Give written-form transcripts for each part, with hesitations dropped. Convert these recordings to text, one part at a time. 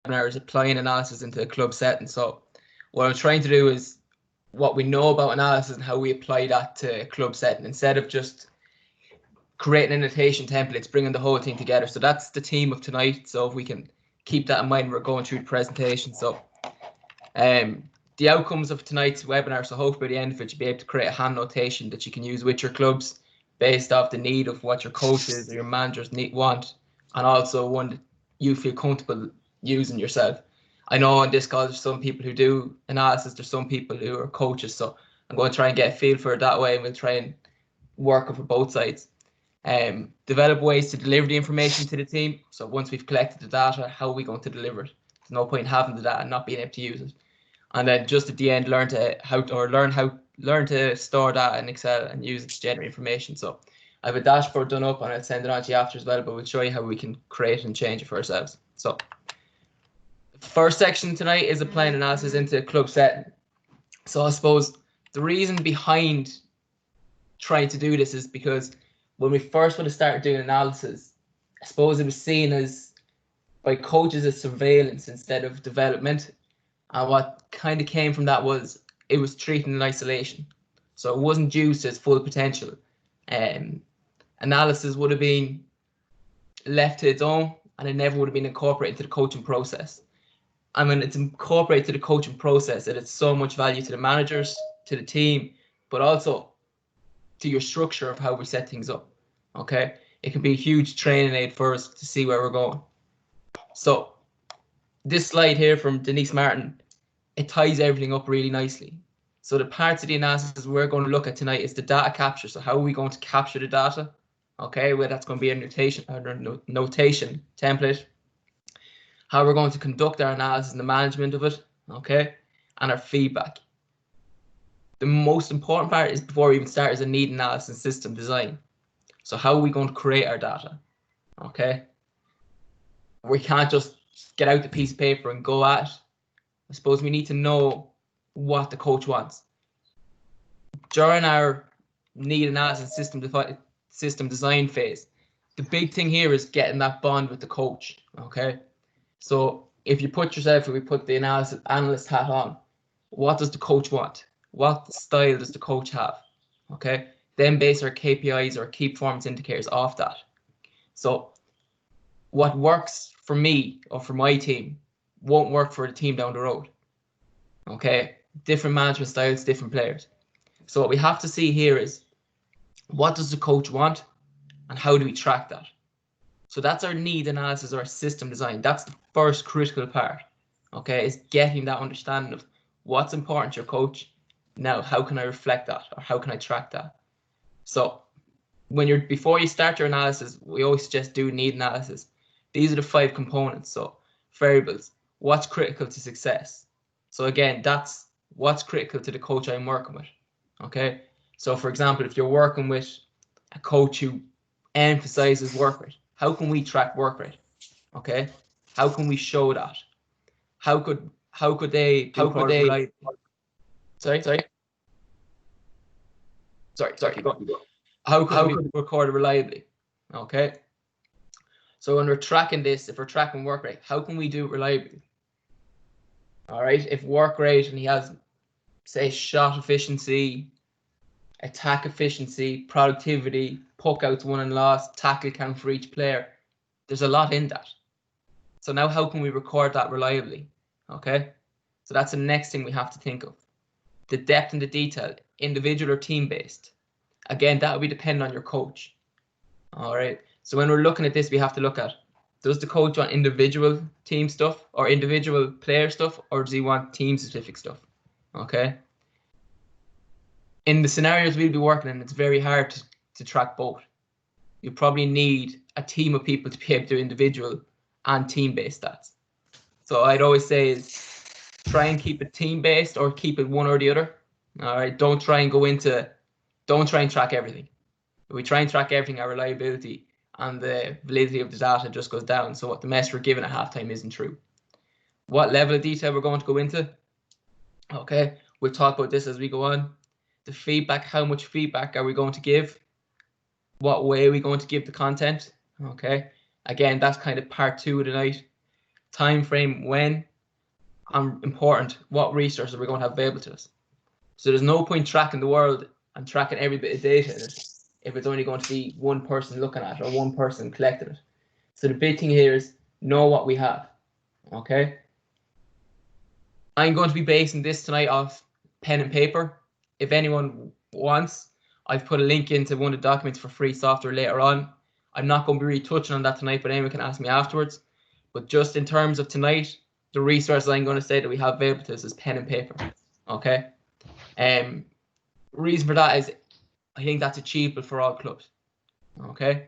webinar is applying analysis into a club setting. So what I'm trying to do is what we know about analysis and how we apply that to a club setting instead of just creating annotation templates, bringing the whole thing together. So that's the theme of tonight. So if we can keep that in mind, we're going through the presentation. So the outcomes of tonight's webinar, so hopefully by the end of it, you'll be able to create a hand notation that you can use with your clubs based off the need of what your coaches or your managers want, and also one that you feel comfortable using yourself. I know on this call there's some people who do analysis, there's some people who are coaches, so I'm going to try and get a feel for it that way, and we'll try and work for both sides. Develop ways to deliver the information to the team. So once we've collected the data, how are we going to deliver it? There's no point having the data and not being able to use it. And then just at the end, learn to store data in Excel and use it to generate information. So I have a dashboard done up and I'll send it on to you after as well, but we'll show you how we can create and change it for ourselves. So the first section tonight is applying analysis into a club setting. So I suppose the reason behind trying to do this is because when we first would have started doing analysis, I suppose it was seen as by coaches as surveillance instead of development. And what kind of came from that was it was treated in isolation. So it wasn't used to its full potential. Analysis would have been left to its own and it never would have been incorporated into the coaching process. And when it's incorporated to the coaching process, it has so much value to the managers, to the team, but also to your structure of how we set things up. Okay, it can be a huge training aid for us to see where we're going. So this slide here from Denise Martin, it ties everything up really nicely. So the parts of the analysis we're going to look at tonight is the data capture. So how are we going to capture the data? Okay, well, that's going to be a notation template. How we're going to conduct our analysis and the management of it, okay, and our feedback. The most important part is before we even start is a need analysis and system design. So how are we going to create our data? Okay, we can't just get out the piece of paper and go at it. I suppose we need to know what the coach wants. During our need analysis system design phase, the big thing here is getting that bond with the coach. Okay, so if you put yourself, if we put the analyst hat on, what does the coach want? What style does the coach have? Okay, then base our KPIs or key performance indicators off that. So what works for me or for my team won't work for the team down the road. Okay, different management styles, different players. So what we have to see here is what does the coach want and how do we track that? So that's our need analysis or our system design. That's the first critical part. Okay, is getting that understanding of what's important to your coach. Now, how can I reflect that or how can I track that? So before you start your analysis, we always suggest do need analysis. These are the 5 components. So variables, what's critical to success? So again, that's what's critical to the coach I'm working with. Okay, so for example, if you're working with a coach who emphasizes work rate, how can we track work rate? Okay, how can we show that? How could they sorry, keep going. How could we record it reliably? Okay, so when we're tracking this, if we're tracking work rate, how can we do it reliably? All right, if work rate and he has, say, shot efficiency, attack efficiency, productivity, puck outs won and lost, tackle count for each player, there's a lot in that. So now how can we record that reliably? Okay, so that's the next thing we have to think of. The depth and the detail, individual or team based. Again, that will be dependent on your coach. All right, so when we're looking at this, we have to look at, does the coach want individual team stuff or individual player stuff, or does he want team specific stuff? Okay. In the scenarios we'll be working in, it's very hard to track both. You probably need a team of people to be able to do individual and team-based stats. So I'd always say is try and keep it team-based or keep it one or the other. All right, don't try and track everything. If we try and track everything, our reliability and the validity of the data just goes down. So what the mess we're given at halftime isn't true. What level of detail we're going to go into? Okay, we'll talk about this as we go on. The feedback, how much feedback are we going to give? What way are we going to give the content? Okay, again, that's kind of part 2 of the night. time frame, when, and important, what resources are we going to have available to us. So there's no point tracking the world and tracking every bit of data in it if it's only going to be one person looking at it or one person collecting it. So the big thing here is know what we have. Okay. I'm going to be basing this tonight off pen and paper. If anyone wants, I've put a link into one of the documents for free software later on. I'm not going to be really touching on that tonight, but anyone can ask me afterwards. But just in terms of tonight, the resources I'm going to say that we have available to us is pen and paper. Okay. Reason for that is I think that's achievable for all clubs. Okay.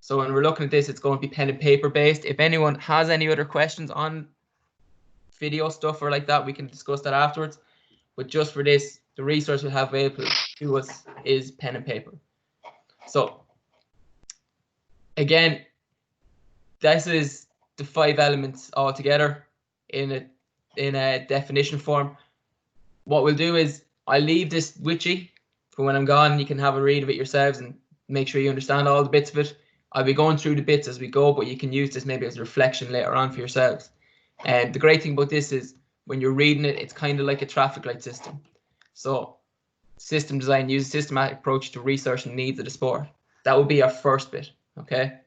So when we're looking at this, it's going to be pen and paper based. If anyone has any other questions on video stuff or like that, we can discuss that afterwards. But just for this, the resource we have available to us is pen and paper. So again, this is the 5 elements all together in a definition form. What we'll do is I'll leave this with you for when I'm gone. You can have a read of it yourselves and make sure you understand all the bits of it. I'll be going through the bits as we go, but you can use this maybe as a reflection later on for yourselves. And the great thing about this is when you're reading it, it's kind of like a traffic light system. So system design uses a systematic approach to research and needs of the sport. That would be our first bit, okay?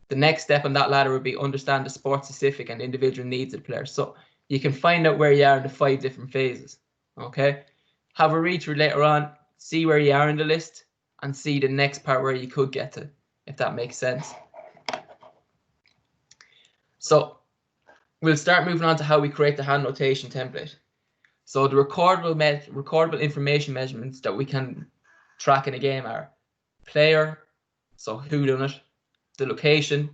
The next step on that ladder would be understand the sport-specific and individual needs of the players. So you can find out where you are in the 5 different phases, okay? Have a read through later on, see where you are in the list, and see the next part where you could get to, if that makes sense. So we'll start moving on to how we create the hand notation template. So the recordable information measurements that we can track in a game are player, so who done it, the location,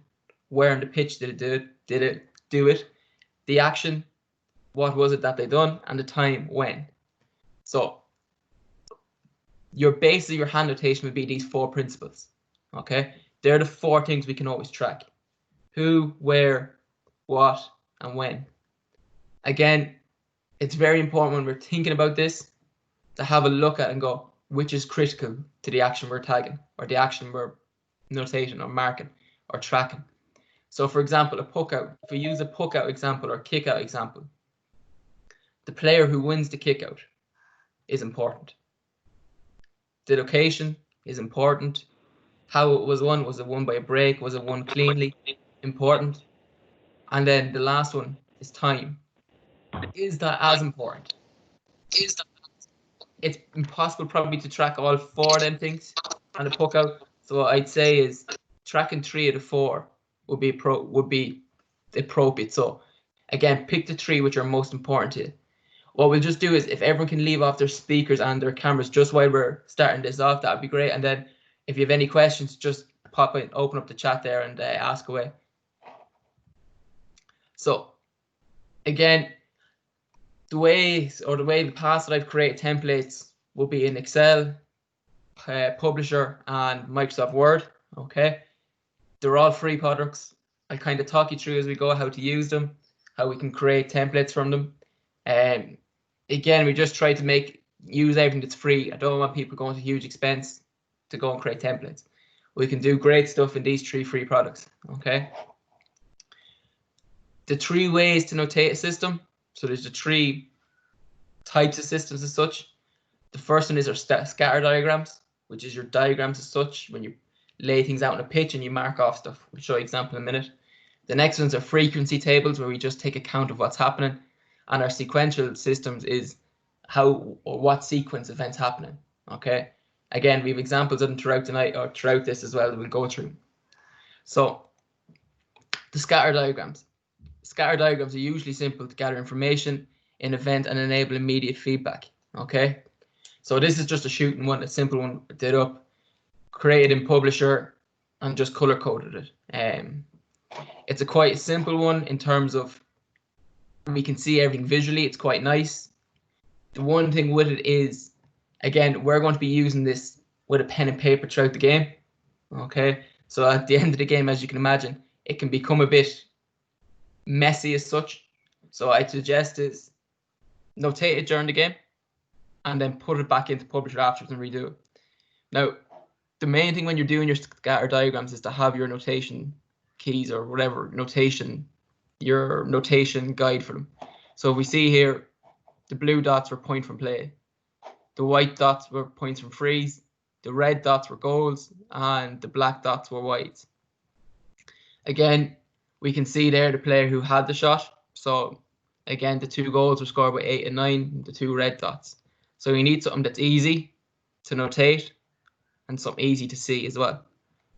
where on the pitch did it do it, the action, what was it that they done, and the time when. So your base of your hand notation would be these 4 principles. Okay, they're the 4 things we can always track: who, where, what, and when. Again, it's very important when we're thinking about this to have a look at and go, which is critical to the action we're tagging or the action we're notating or marking or tracking. So for example, a puck out, if we use a puck out example or kick out example, the player who wins the kick out is important. The location is important. How it was won, was it won by a break? Was it won cleanly? Important. And then the last one is time. Is that as important? It's impossible probably to track all 4 of them things on a puck out. So what I'd say is tracking 3 of the 4 would be appropriate. So again, pick the 3 which are most important to you. What we'll just do is if everyone can leave off their speakers and their cameras just while we're starting this off, that would be great. And then if you have any questions, just pop in, open up the chat there and ask away. So again, the way the past that I've created templates will be in Excel, Publisher, and Microsoft Word. Okay, they're all free products. I'll kind of talk you through as we go how to use them, how we can create templates from them. Again, we just try to use everything that's free. I don't want people going to huge expense to go and create templates. We can do great stuff in these 3 free products. Okay. The 3 ways to notate a system. So there's the 3 types of systems as such. The first one is our scatter diagrams, which is your diagrams as such when you lay things out on a pitch and you mark off stuff. We'll show you an example in a minute. The next ones are frequency tables, where we just take account of what's happening. And our sequential systems is how or what sequence events happening. Okay. Again, we have examples of them throughout tonight or throughout this as well that we'll go through. So the scatter diagrams. Scatter diagrams are usually simple to gather information in event and enable immediate feedback. Okay. So this is just a shooting one, a simple one I did up, created in Publisher and just color coded it. It's a quite simple one in terms of we can see everything visually. It's quite nice. The one thing with it is, again, we're going to be using this with a pen and paper throughout the game. Okay, so at the end of the game, as you can imagine, it can become a bit messy as such. So I'd suggest is notate it during the game and then put it back into Publisher afterwards and redo it. Now, the main thing when you're doing your scatter diagrams is to have your notation keys or whatever notation your notation guide for them. So we see here, the blue dots were point from play, the white dots were points from frees, the red dots were goals, and the black dots were wides. Again, we can see there the player who had the shot. So again, the 2 goals were scored by 8 and 9, the 2 red dots. So you need something that's easy to notate and something easy to see as well.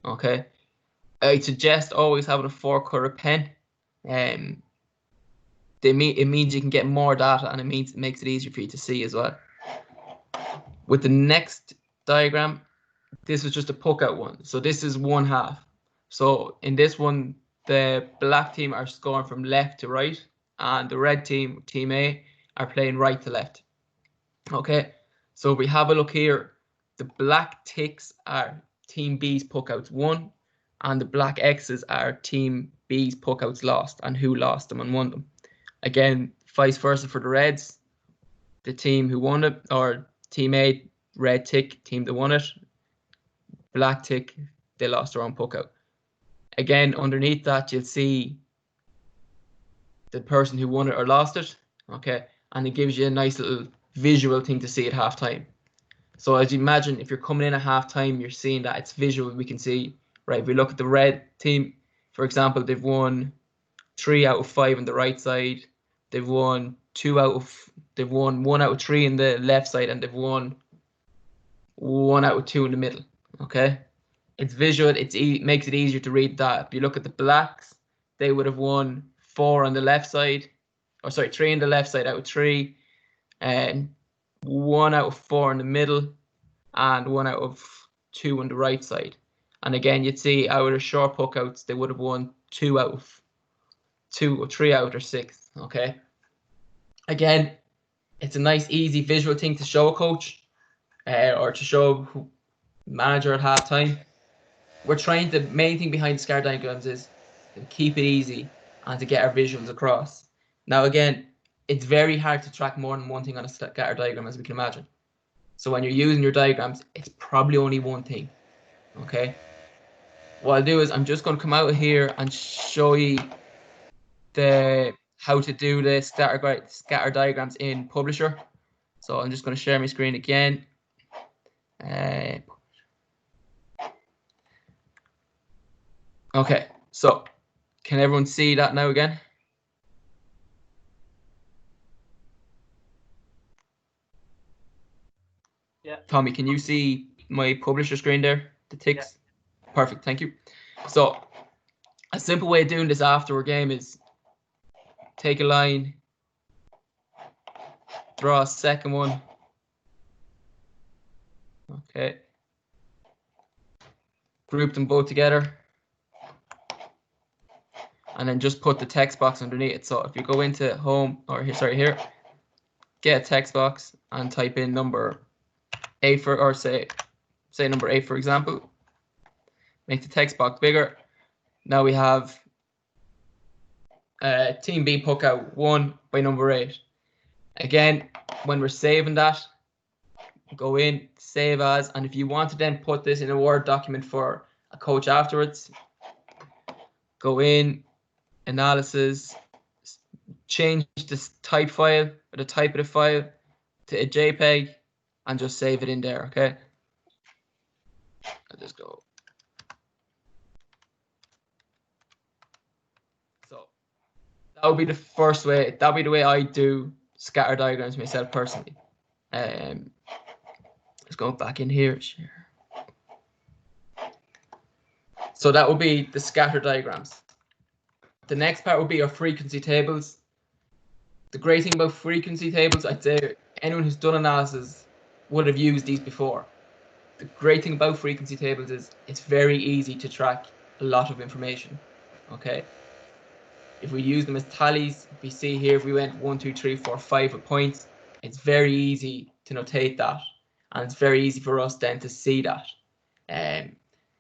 Okay. I suggest always having a 4-color pen. It means you can get more data, and it makes it easier for you to see as well. With the next diagram, this is just a puck out one. So this is 1/2. So in this one, the black team are scoring from left to right, and the red team, Team A, are playing right to left. Okay, so we have a look here. The black ticks are Team B's puck outs won, and the black X's are Team B's puck outs lost, and who lost them and won them. Again, vice versa for the reds. The team who won it, or Team A, red tick, team that won it. Black tick, they lost their own puck out. Again, underneath that, you'll see the person who won it or lost it. Okay, and it gives you a nice little visual thing to see at halftime. So as you imagine, if you're coming in at halftime, you're seeing that it's visual. We can see, right, if we look at the red team, for example, they've won 3 out of 5 on the right side. They've won 1 out of 3 in the left side, and they've won 1 out of 2 in the middle. Okay, it's visual. It makes it easier to read that. If you look at the blacks, they would have won 4 on the left side, or sorry, 3 on the left side out of 3, and 1 out of 4 in the middle, and 1 out of 2 on the right side. And again, you'd see out of the short puck outs, they would have won 2 out of 2 or 3 out of 6. Okay. Again, it's a nice, easy visual thing to show a coach, or to show manager at halftime. The main thing behind the scatter diagrams is to keep it easy and to get our visuals across. Now, again, it's very hard to track more than one thing on a scatter diagram, as we can imagine. So when you're using your diagrams, it's probably only one thing. Okay. What I'll do is I'm just going to come out of here and show you how to do the scatter diagrams in Publisher. So I'm just going to share my screen again. Okay, so can everyone see that now again? Yeah. Tommy, can you see my Publisher screen there? The ticks? Yeah. Perfect, thank you. So a simple way of doing this after a game is take a line, draw a second one. Okay. Group them both together. And then just put the text box underneath it. So if you go into home, or here, get a text box and type in number 8 or say number 8, for example. Make the text box bigger. Now we have Team B puck out 1 by number 8. Again, when we're saving that, go in, save as, and if you want to then put this in a Word document for a coach afterwards, go in, analysis, change this type file, or the type of the file, to a JPEG, and just save it in there. Okay, I'll just go. So that would be the first way. That would be the way I do scatter diagrams myself personally. Let's go back in here. Share. So that would be the scatter diagrams. The next part would be our frequency tables. The great thing about frequency tables, I'd say anyone who's done analysis would have used these before. The great thing about frequency tables is it's very easy to track a lot of information. Okay. If we use them as tallies, we see here if we went 1, 2, 3, 4, 5 with points, it's very easy to notate that, and it's very easy for us then to see that.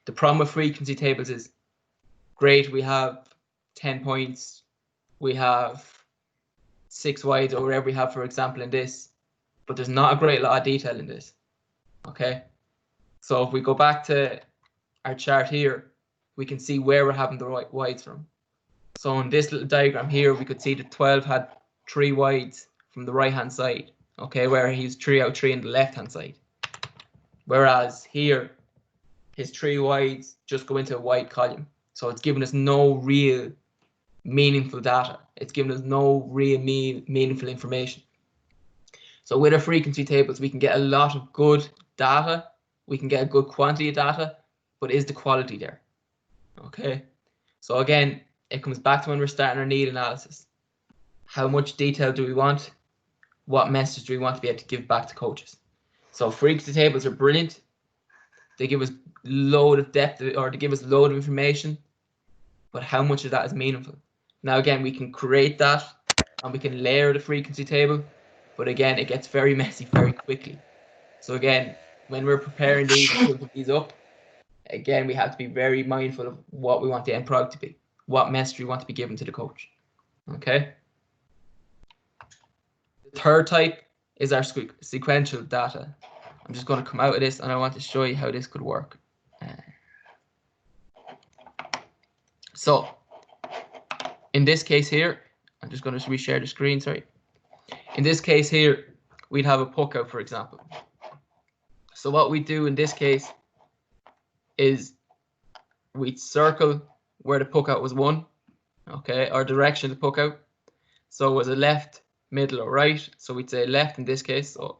The problem with frequency tables is great. We have 10 points, we have 6 wides, or whatever we have, for example, in this, but there's not a great lot of detail in this. Okay, so if we go back to our chart here, we can see where we're having the right wides from. So in this little diagram here, we could see that 12 had 3 wides from the right hand side, okay, where he's 3 out 3 on the left hand side. Whereas here, his 3 wides just go into a wide column. So it's giving us no real meaningful data. It's giving us no real meaningful information. So with our frequency tables, we can get a lot of good data. We can get a good quantity of data, but is the quality there? Okay. So again, it comes back to when we're starting our need analysis. How much detail do we want? What message do we want to be able to give back to coaches? So frequency tables are brilliant. They give us load of depth, or they give us load of information, but how much of that is meaningful? Now again, we can create that and we can layer the frequency table, but again, it gets very messy very quickly. So again, when we're preparing these and putting these up, again, we have to be very mindful of what we want the end product to be, what message we want to be given to the coach. Okay. The third type is our sequential data. I'm just going to come out of this and I want to show you how this could work. So in this case here, I'm just going to reshare the screen, sorry. In this case here, we'd have a puck out, for example. So what we do in this case is we'd circle where the puck out was won, okay, or direction of the puck out. So it was a left, middle, or right. So we'd say left in this case. So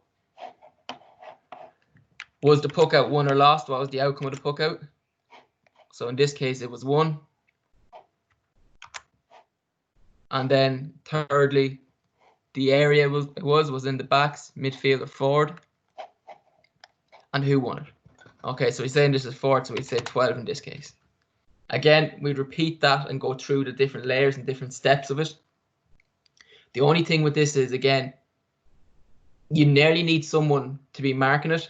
was the puck out won or lost? What was the outcome of the puck out? So in this case, it was won. And then thirdly, the area was in the backs, midfield or forward. And who won it? Okay, so we're saying this is forward, so we say 12 in this case. Again, we'd repeat that and go through the different layers and different steps of it. The only thing with this is, again, you nearly need someone to be marking it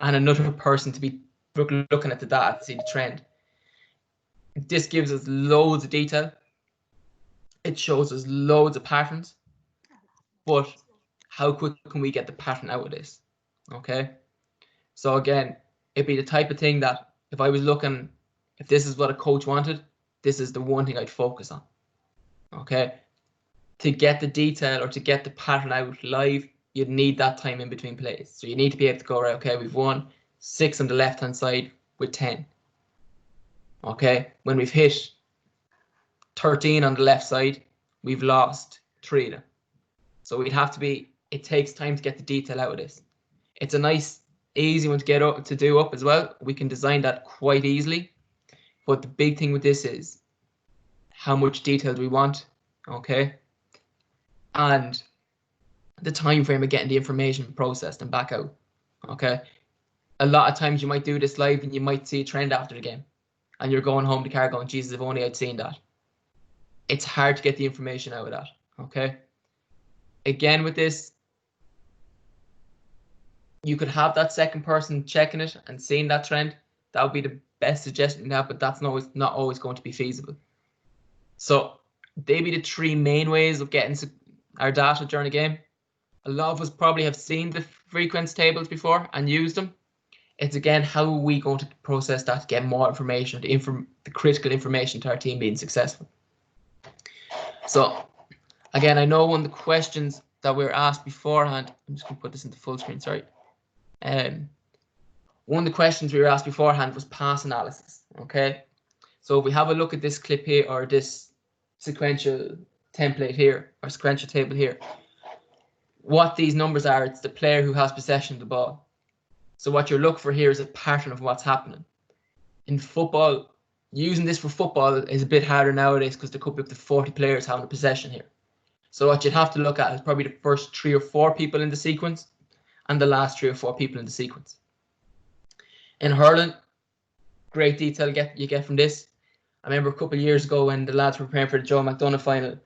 and another person to be looking at the data to see the trend. This gives us loads of detail. It shows us loads of patterns. But how quick can we get the pattern out of this? Okay. So again, it'd be the type of thing that if I was looking, if this is what a coach wanted, this is the one thing I'd focus on. Okay. To get the detail or to get the pattern out live, you'd need that time in between plays. So you need to be able to go, right, okay, we've won 6 on the left hand side with 10. Okay, when we've hit 13 on the left side, we've lost 3 of them. So we'd have to be, it takes time to get the detail out of this. It's a nice, easy one to get up to do up as well. We can design that quite easily. But the big thing with this is how much detail do we want? Okay. And the time frame of getting the information processed and back out. Okay. A lot of times you might do this live and you might see a trend after the game and you're going home to the car going, Jesus, if only I'd seen that. It's hard to get the information out of that. Okay. Again, with this, you could have that second person checking it and seeing that trend. That would be the best suggestion to have, but that's not always going to be feasible. So they'd be the 3 main ways of getting our data during a game. A lot of us probably have seen the frequency tables before and used them. It's again, how are we going to process that to get more information, the critical information to our team being successful? So again, I know one of the questions that we were asked beforehand, I'm just going to put this into full screen, sorry. One of the questions we were asked beforehand was pass analysis, okay? So if we have a look at this clip here, or this sequential template here, or sequential table here, what these numbers are, it's the player who has possession of the ball. So what you're looking for here is a pattern of what's happening. In football, using this for football is a bit harder nowadays because there could be up to 40 players having a possession here. So what you'd have to look at is probably the first 3 or 4 people in the sequence and the last 3 or 4 people in the sequence. In hurling, great detail you get from this. I remember a couple of years ago when the lads were preparing for the Joe McDonagh final,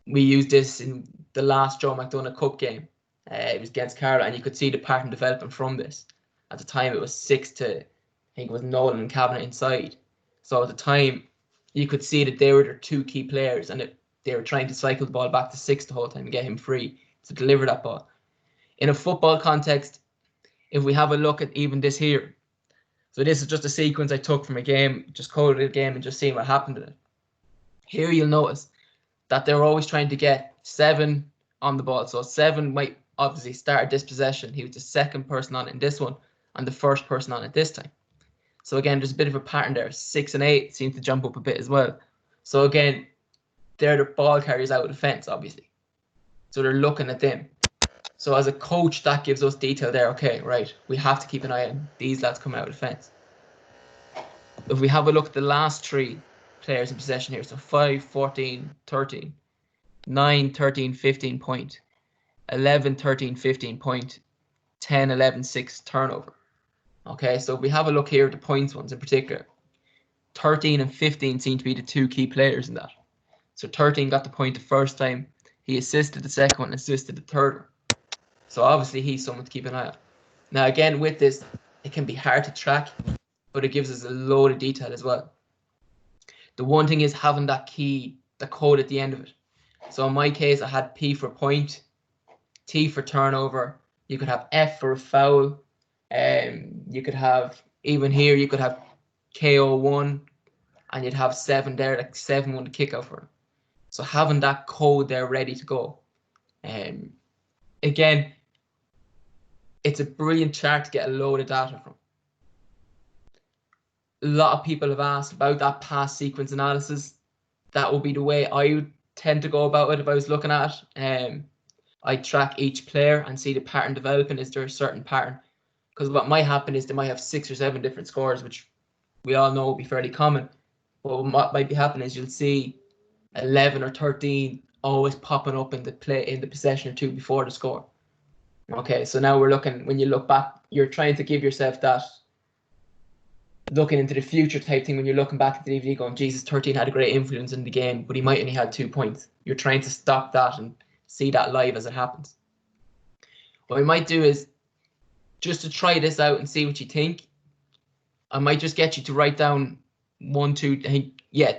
we used this in the last Joe McDonagh Cup game. It was against Carlow, and you could see the pattern developing from this. At the time, it was 6 to, I think it was Nolan and Kavanagh inside. So at the time, you could see that they were their 2 key players, and they were trying to cycle the ball back to 6 the whole time and get him free to deliver that ball. In a football context, if we have a look at even this here, so this is just a sequence I took from a game, just coded a game and just seeing what happened in it. Here you'll notice that they're always trying to get 7 on the ball. So 7 might obviously start this possession. He was the second person on it in this one and the first person on it this time. So again, there's a bit of a pattern there. 6 and 8 seem to jump up a bit as well. So again, they're the ball carriers out of the fence, obviously. So they're looking at them. So as a coach, that gives us detail there. Okay, right, we have to keep an eye on these lads coming out of the fence. If we have a look at the last 3 players in possession here, so 5, 14, 13, 9, 13, 15 point, 11, 13, 15 point, 10, 11, 6 turnover. Okay, so if we have a look here at the points ones in particular, 13 and 15 seem to be the 2 key players in that. So 13 got the point the first time, he assisted the second one, assisted the third one. So obviously he's someone to keep an eye on. Now again, with this, it can be hard to track, but it gives us a load of detail as well. The one thing is having that key, the code at the end of it. So in my case, I had P for point, T for turnover. You could have F for a foul. You could have, even here, you could have KO1, and you'd have 7 there, like 7-1 to kick out for. So having that code there ready to go. Again, it's a brilliant chart to get a load of data from. A lot of people have asked about that pass sequence analysis. That would be the way I would tend to go about it if I was looking at it. I track each player and see the pattern developing. Is there a certain pattern? Because what might happen is they might have 6 or 7 different scores, which we all know will be fairly common. But what might be happening is you'll see 11 or 13 always popping up in the possession or two before the score. Okay, so now we're looking, when you look back, you're trying to give yourself that looking into the future type thing when you're looking back at the DVD going, Jesus, 13 had a great influence in the game, but he might only had 2 points. You're trying to stop that and see that live as it happens. What we might do is, just to try this out and see what you think, I might just get you to write down 1, 2,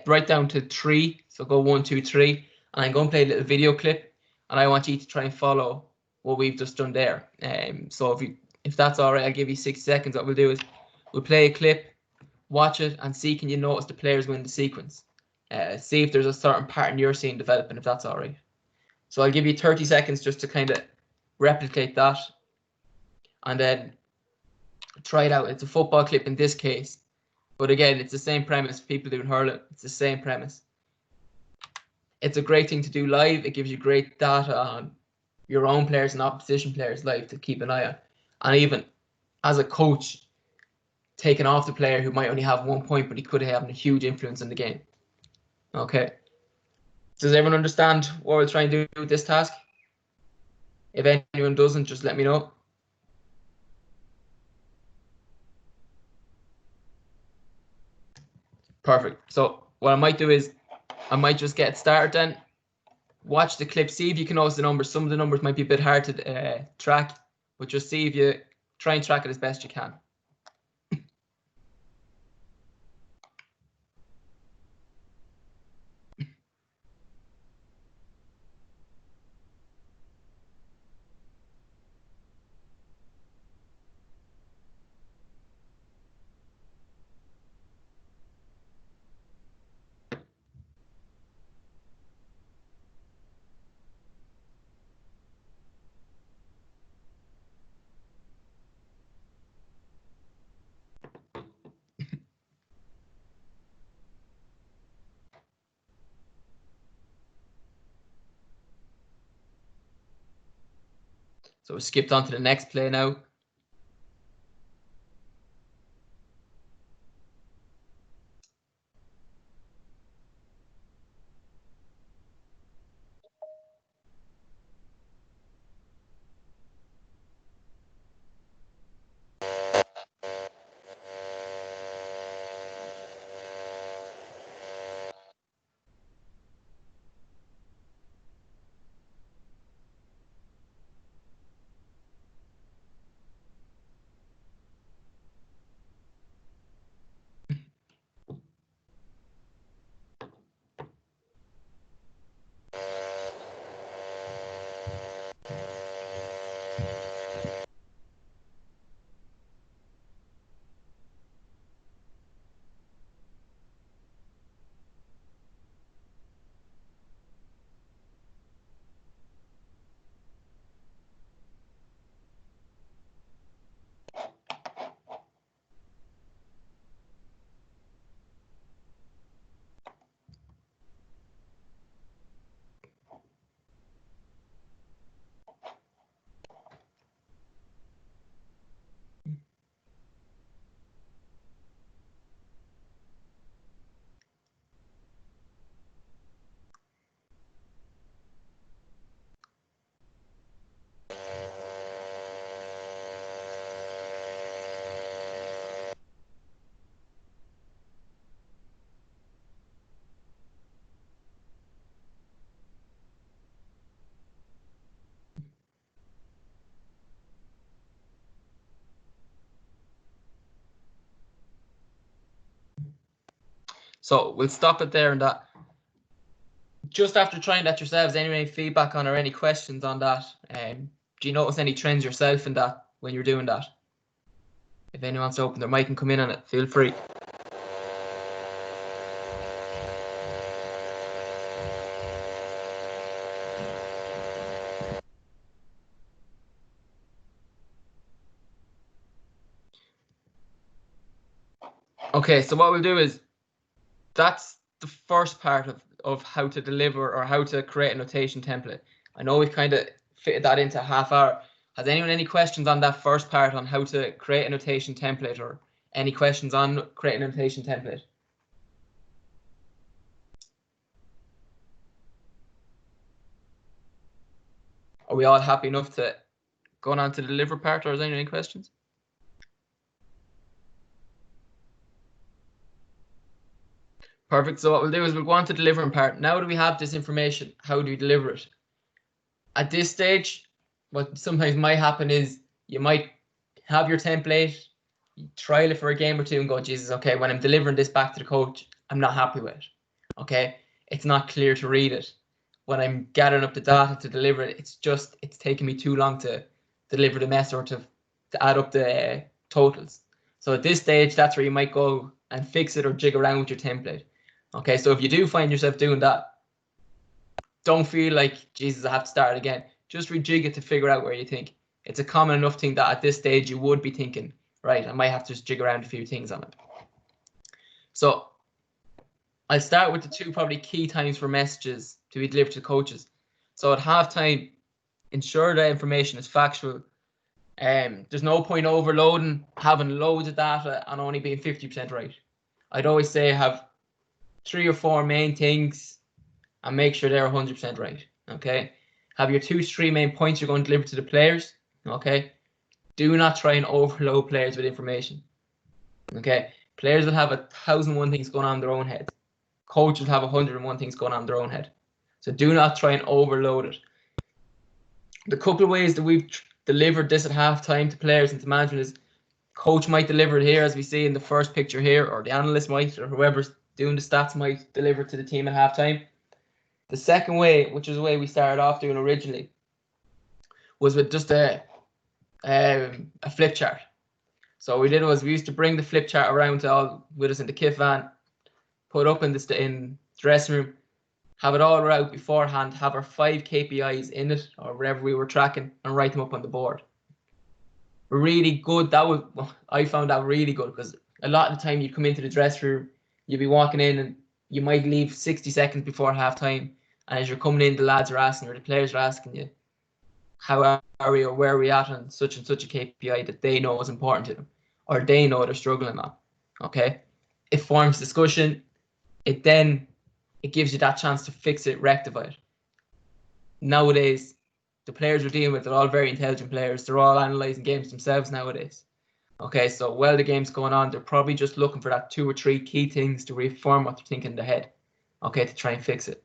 write down to 3. So go 1, 2, 3, and I'm going to play a little video clip, and I want you to try and follow what we've just done there. So if that's all right, I'll give you 6 seconds. What we'll do is we'll play a clip, watch it, and see, can you notice the players within the sequence? See if there's a certain pattern you're seeing developing, if that's all right. So I'll give you 30 seconds just to kind of replicate that, and then try it out. It's a football clip in this case, but again, it's the same premise. People doing hurling, it's the same premise. It's a great thing to do live. It gives you great data on your own players and opposition players live to keep an eye on. And even as a coach, taking off the player who might only have 1 point, but he could have a huge influence in the game. Okay. Does everyone understand what we're trying to do with this task? If anyone doesn't, just let me know. Perfect. So what I might do is I might just get started then. Watch the clip, see if you can notice the numbers. Some of the numbers might be a bit hard to track, but just see if you try and track it as best you can. So we skipped on to the next play now. So we'll stop it there and that. Just after trying that yourselves, any feedback on or any questions on that? Do you notice any trends yourself in that when you're doing that? If anyone wants to open their mic and come in on it, feel free. Okay, so what we'll do is, that's the first part of how to deliver or how to create a notation template. I know we've kind of fitted that into a half hour. Has anyone any questions on that first part on how to create a notation template, or any questions on creating a notation template? Are we all happy enough to go on to the deliver part, or is there any questions? Perfect. So what we'll do is we'll go on to the delivering part. Now that we have this information, how do we deliver it? At this stage, what sometimes might happen is you might have your template, you trial it for a game or two and go, Jesus, okay, when I'm delivering this back to the coach, I'm not happy with it. Okay, it's not clear to read it. When I'm gathering up the data to deliver it, it's taking me too long to deliver the mess or to add up the totals. So at this stage, that's where you might go and fix it or jig around with your template. Okay, so if you do find yourself doing that, don't feel like, Jesus, I have to start again. Just rejig it to figure out where you think. It's a common enough thing that at this stage you would be thinking, right, I might have to just jig around a few things on it. So I'll start with the two probably key times for messages to be delivered to coaches. So at halftime, ensure that information is factual. There's no point overloading, having loads of data and only being 50% right. I'd always say have 3 or 4 main things and make sure they're 100% right. Okay. Have your 2-3 main points you're going to deliver to the players. Okay. Do not try and overload players with information. Okay. Players will have 1,001 things going on in their own head. Coaches will have 101 things going on in their own head. So do not try and overload it. The couple of ways that we've delivered this at halftime to players and to management is, coach might deliver it here, as we see in the first picture here, or the analyst might, or whoever's doing the stats might deliver it to the team at halftime. The second way, which is the way we started off doing originally, was with just a flip chart. So what we did was we used to bring the flip chart around to all with us in the kit van, put up in the dressing room, have it all out beforehand, have our 5 KPIs in it or whatever we were tracking, and write them up on the board. Really good. I found that really good, because a lot of the time you'd come into the dressing room, you'd be walking in and you might leave 60 seconds before halftime, and as you're coming in, the lads are asking, or the players are asking you, how are we, or where are we at on such and such a KPI that they know is important to them, or they know they're struggling on. Okay, it forms discussion. It gives you that chance to fix it, rectify it. Nowadays, the players we're dealing with are all very intelligent players. They're all analysing games themselves nowadays. Okay, so while the game's going on, they're probably just looking for that 2 or 3 key things to reform what they're thinking in their head. Okay, to try and fix it.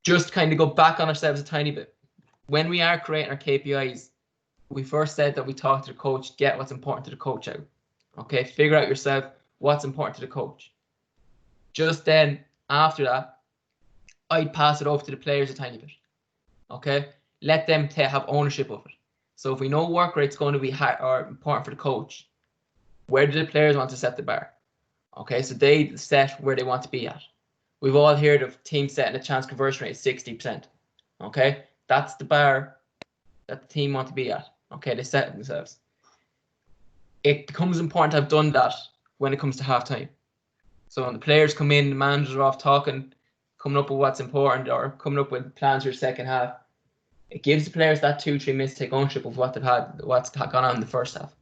Just kind of go back on ourselves a tiny bit. When we are creating our KPIs, we first said that we talk to the coach, get what's important to the coach out. Okay, figure out yourself what's important to the coach. Just then, after that, I'd pass it over to the players a tiny bit. Okay, let them have ownership of it. So if we know work rate's going to be or important for the coach, where do the players want to set the bar? Okay, so they set where they want to be at. We've all heard of teams setting a chance conversion rate of 60%. Okay, that's the bar that the team want to be at. Okay, they set it themselves. It becomes important to have done that when it comes to halftime. So when the players come in, the managers are off talking, coming up with what's important or coming up with plans for the second half, it gives the players that 2-3 minutes to take ownership of what they've had, what's gone on in the first half.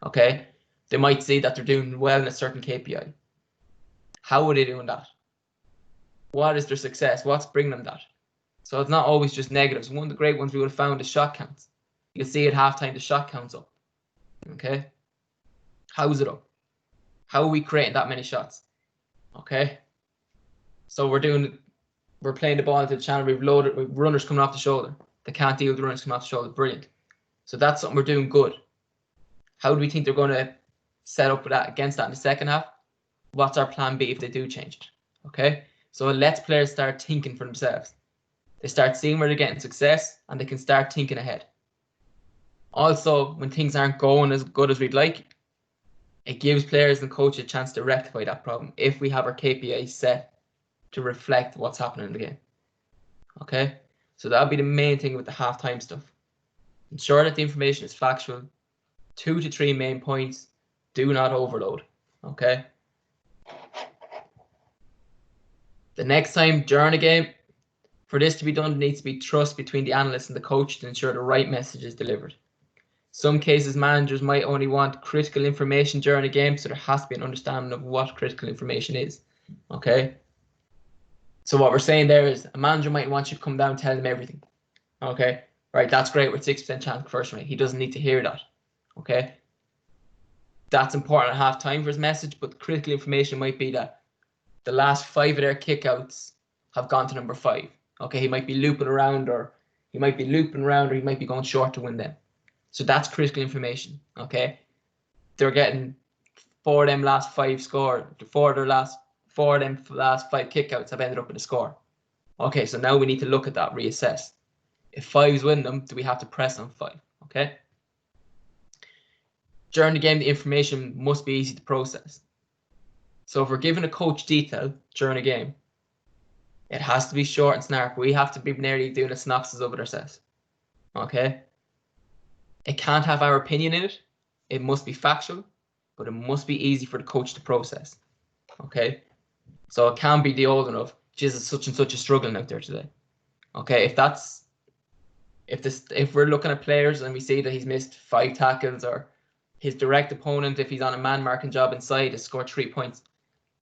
Okay, they might see that they're doing well in a certain KPI. How are they doing that? What is their success? What's bringing them that? So it's not always just negatives. One of the great ones we would have found is shot counts. You can see at halftime the shot counts up. Okay, how's it up? How are we creating that many shots? Okay, so we're playing the ball into the channel. We've loaded with runners coming off the shoulder. They can't deal with the runners coming off the shoulder. Brilliant. So that's something we're doing good. How do we think they're going to set up with that against that in the second half? what's our plan B if they do change it? Okay, so it lets players start thinking for themselves. They start seeing where they're getting success and they can start thinking ahead. Also, when things aren't going as good as we'd like, it gives players and coaches a chance to rectify that problem if we have our KPIs set to reflect what's happening in the game. Okay, so that'll be the main thing with the halftime stuff. Ensure that the information is factual. 2 to 3 main points. Do not overload. Okay. The next time during a game, for this to be done, there needs to be trust between the analyst and the coach to ensure the right message is delivered. Some cases, managers might only want critical information during a game, so there has to be an understanding of what critical information is. Okay. So what we're saying there is a manager might want you to come down and tell them everything. Okay. Right, that's great with 6% chance conversion rate. He doesn't need to hear that. Okay. That's important at half time for his message, but the critical information might be that the last 5 of their kickouts have gone to number 5. Okay, he might be looping around, or he might be going short to win them. So that's critical information. Okay, they're getting 4 of them last 5 score. 4 of them last 5 kickouts have ended up in a score. Okay, so now we need to look at that, reassess. If 5s win them, do we have to press on 5? Okay. During the game, the information must be easy to process. So if we're giving a coach detail during a game, it has to be short and snark. We have to be nearly doing a synopsis of it ourselves. Okay? It can't have our opinion in it. It must be factual, but it must be easy for the coach to process. Okay? So it can't be the old enough. Jesus, such and such is struggling out there today. Okay, if we're looking at players and we see that he's missed 5 tackles, or his direct opponent, if he's on a man marking job inside, has scored 3 points,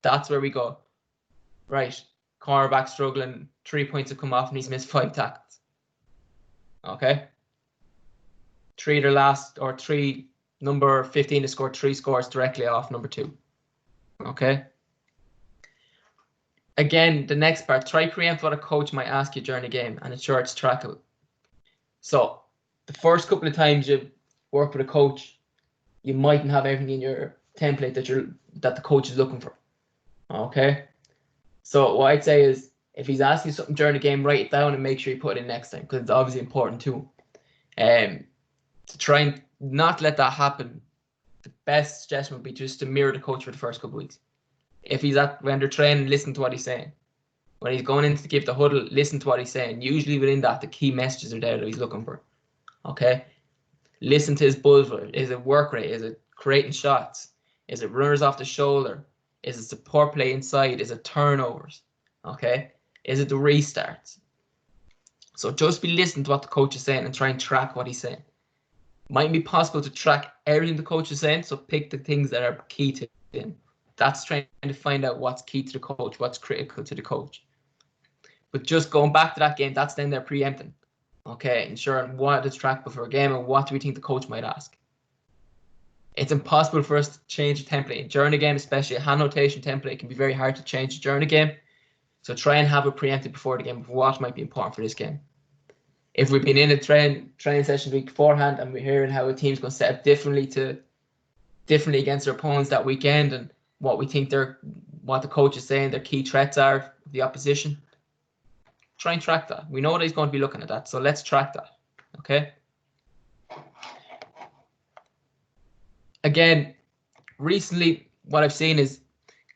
that's where we go. Right, cornerback struggling, 3 points have come off and he's missed 5 tackles. Okay. 3 number 15 has scored 3 scores directly off number 2. Okay. Again, the next part, try preempt what a coach might ask you during the game and ensure it's trackable. So the first couple of times you work with a coach, you mightn't have everything in your template that the coach is looking for. Okay. So what I'd say is, if he's asking you something during the game, write it down and make sure you put it in next time, because it's obviously important too. To try and not let that happen, the best suggestion would be just to mirror the coach for the first couple of weeks. If he's when they're training, listen to what he's saying. When he's going in to give the huddle, listen to what he's saying. Usually within that, the key messages are there that he's looking for. Okay. Listen to his buzzword. Is it work rate? Is it creating shots? Is it runners off the shoulder? Is it support play inside? Is it turnovers? Okay. Is it the restarts? So just be listening to what the coach is saying and try and track what he's saying. Might be possible to track everything the coach is saying, so pick the things that are key to him. That's trying to find out what's key to the coach, what's critical to the coach. But just going back to that game, that's then they're preempting. Okay, ensuring what is trackable for a game and what do we think the coach might ask. It's impossible for us to change the template. During the game, especially a hand notation template, can be very hard to change during the game. So try and have it preempted before the game of what might be important for this game. If we've been in a training session week beforehand and we're hearing how a team's going to set up differently against their opponents that weekend, and what we think what the coach is saying their key threats are of the opposition, try and track that. We know that he's going to be looking at that, so let's track that. Okay. Again, recently what I've seen is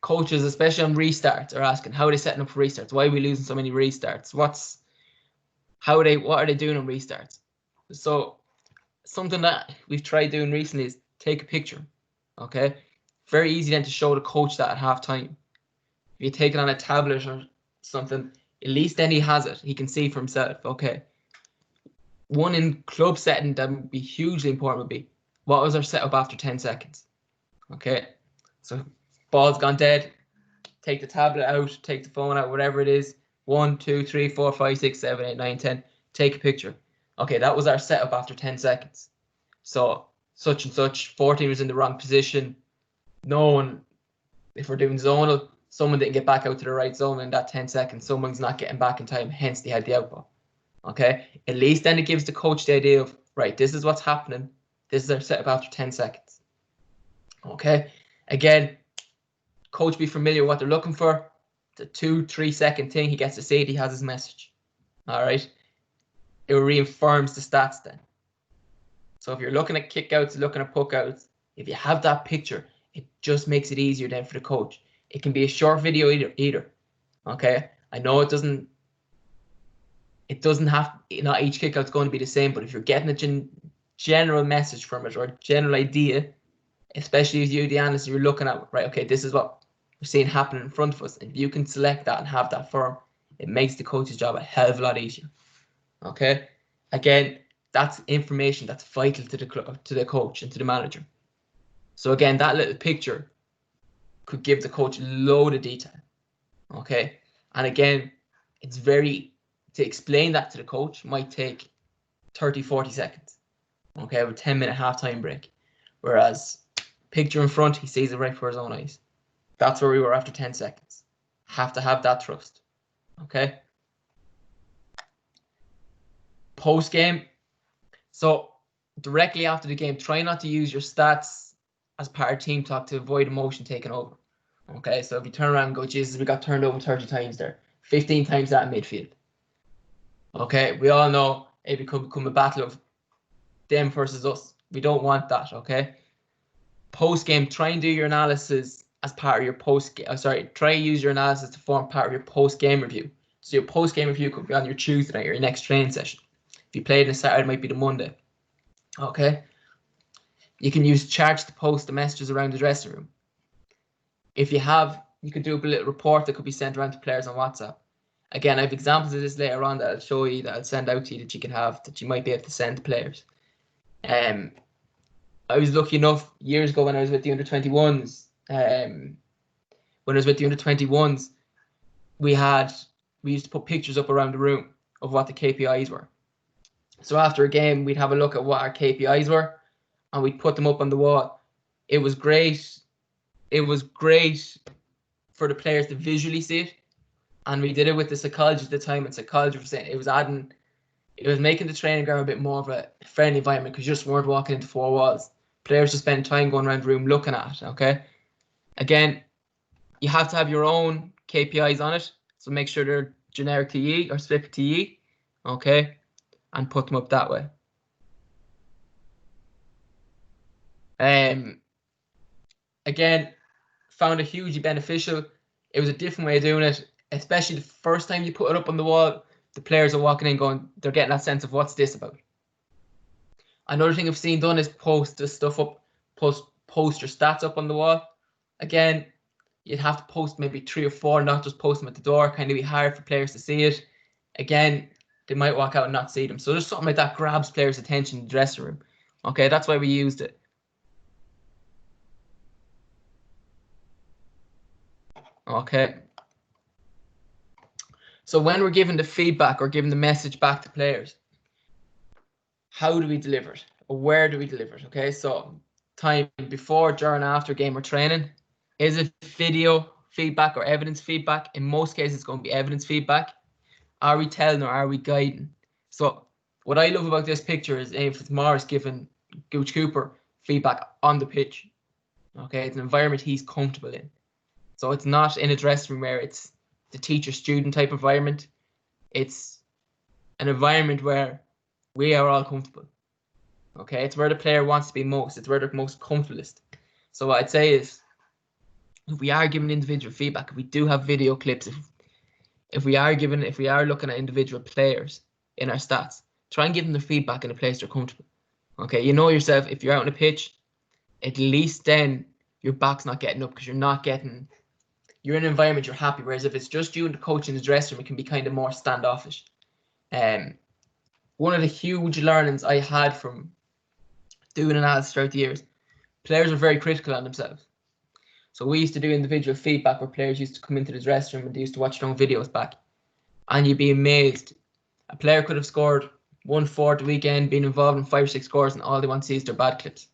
coaches, especially on restarts, are asking how are they setting up for restarts? Why are we losing so many restarts? What are they doing on restarts? So something that we've tried doing recently is take a picture. Okay, very easy then to show the coach that at halftime. If you take it on a tablet or something, at least then he has it. He can see for himself. Okay. One in club setting that would be hugely important would be, what was our setup after 10 seconds? Okay. So ball's gone dead. Take the tablet out, take the phone out, whatever it is. 1, 2, 3, 4, 5, 6, 7, 8, 9, 10. Take a picture. Okay, that was our setup after 10 seconds. So such and such, 14 was in the wrong position. No one, if we're doing zonal, someone didn't get back out to the right zone in that 10 seconds. Someone's not getting back in time, hence they had the outball. Okay, at least then it gives the coach the idea of, right, this is what's happening. This is our setup after 10 seconds. Okay, again, coach be familiar with what they're looking for. It's a 2-3 second thing. He gets to see it. He has his message. All right. It reaffirms the stats then. So if you're looking at kickouts, looking at puckouts, if you have that picture, it just makes it easier then for the coach. It can be a short video either. Okay. I know it doesn't have, not each kickout's going to be the same, but if you're getting a general message from it or a general idea, especially if you, the analyst, you're looking at, right, okay, this is what we're seeing happen in front of us. If you can select that and have that firm, it makes the coach's job a hell of a lot easier. Okay. Again, that's information that's vital to the coach and to the manager. So again, that little picture could give the coach a load of detail. Okay. And again, it's to explain that to the coach might take 30-40 seconds. Okay, with a 10-minute halftime break. Whereas picture in front, he sees it right for his own eyes. That's where we were after 10 seconds. Have to have that trust. Okay. Post game. So directly after the game, try not to use your stats as part of team talk to avoid emotion taking over. Okay, so if you turn around and go, Jesus, we got turned over 30 times there. 15 times that in midfield. Okay, we all know it become a battle of them versus us. We don't want that, okay? Post game, try and do your analysis as part of your try and use your analysis to form part of your post game review. So your post game review could be on your Tuesday night or your next training session. If you played on a Saturday, it might be the Monday. Okay? You can use charts to post the messages around the dressing room. If you could do a little report that could be sent around to players on WhatsApp. Again, I have examples of this later on that I'll show you, that I'll send out to you, that you can have, that you might be able to send to players. I was lucky enough years ago when I was with the under-21s. We used to put pictures up around the room of what the KPIs were. So after a game, we'd have a look at what our KPIs were, and we'd put them up on the wall. It was great. It was great for the players to visually see it. And we did it with the psychologist at the time, and psychology was saying it was making the training ground a bit more of a friendly environment because you just weren't walking into four walls. Players just spend time going around the room looking at it, okay? Again, you have to have your own KPIs on it, so make sure they're generic to ye or specific to ye, okay? And put them up that way. Again, found it hugely beneficial. It was a different way of doing it, especially the first time you put it up on the wall. The players are walking in going, they're getting that sense of what's this about. Another thing I've seen done is post this stuff up, post your stats up on the wall. Again, you'd have to post maybe 3 or 4, not just post them at the door. Kind of be hard for players to see it. Again, they might walk out and not see them. So there's something like that grabs players' attention in the dressing room. Okay, that's why we used it. Okay. So when we're giving the feedback or giving the message back to players, how do we deliver it? Or where do we deliver it? Okay, so time before, during, after game or training. Is it video feedback or evidence feedback? In most cases, it's going to be evidence feedback. Are we telling or are we guiding? So what I love about this picture is if Morris giving Gooch Cooper feedback on the pitch. Okay, it's an environment he's comfortable in. So it's not in a dressing room where it's the teacher-student type environment. It's an environment where we are all comfortable. Okay, it's where the player wants to be most. It's where they're most comfortablest. So what I'd say is, if we are giving individual feedback, if we do have video clips, if we are looking at individual players in our stats, try and give them the feedback in a place they're comfortable. Okay, you know yourself, if you're out on a pitch, at least then your back's not getting up because you're in an environment you're happy. Whereas if it's just you and the coach in the dressing room, it can be kind of more standoffish. One of the huge learnings I had from doing analysis throughout the years, players were very critical on themselves. So we used to do individual feedback where players used to come into the dressing room and they used to watch their own videos back. And you'd be amazed. A player could have scored 1-4 the weekend, been involved in 5 or 6 scores, and all they want to see is their bad clips.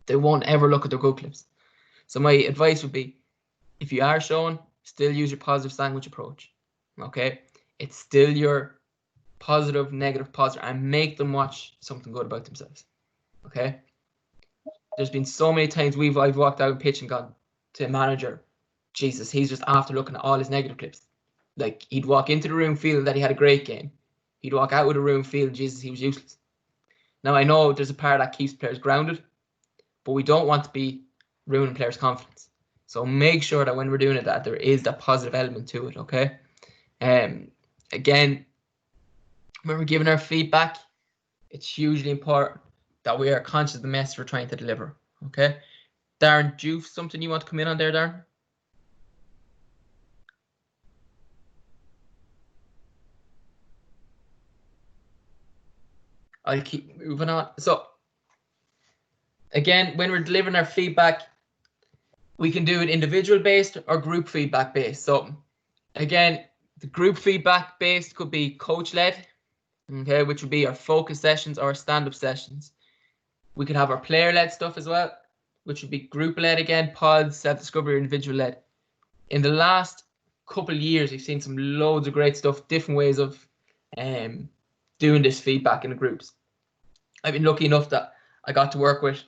They won't ever look at their good clips. So my advice would be, if you are showing, still use your positive sandwich approach. Okay? It's still your positive, negative, positive, and make them watch something good about themselves. Okay? There's been so many times I've walked out on pitch and gone, to a manager, Jesus, he's just after looking at all his negative clips. Like, he'd walk into the room feeling that he had a great game. He'd walk out of the room feeling, Jesus, he was useless. Now, I know there's a part that keeps players grounded, but we don't want to be ruining players' confidence. So make sure that when we're doing it, that there is that positive element to it, okay? Again, when we're giving our feedback, it's hugely important that we are conscious of the message we're trying to deliver, okay? Darren, do you have something you want to come in on there, Darren? I'll keep moving on. So, again, when we're delivering our feedback, we can do it individual based or group feedback based. So, again, the group feedback based could be coach led, okay, which would be our focus sessions or stand up sessions. We could have our player led stuff as well, which would be group led again, pods, self discovery, individual led. In the last couple of years, we've seen some loads of great stuff, different ways of doing this feedback in the groups. I've been lucky enough that I got to work with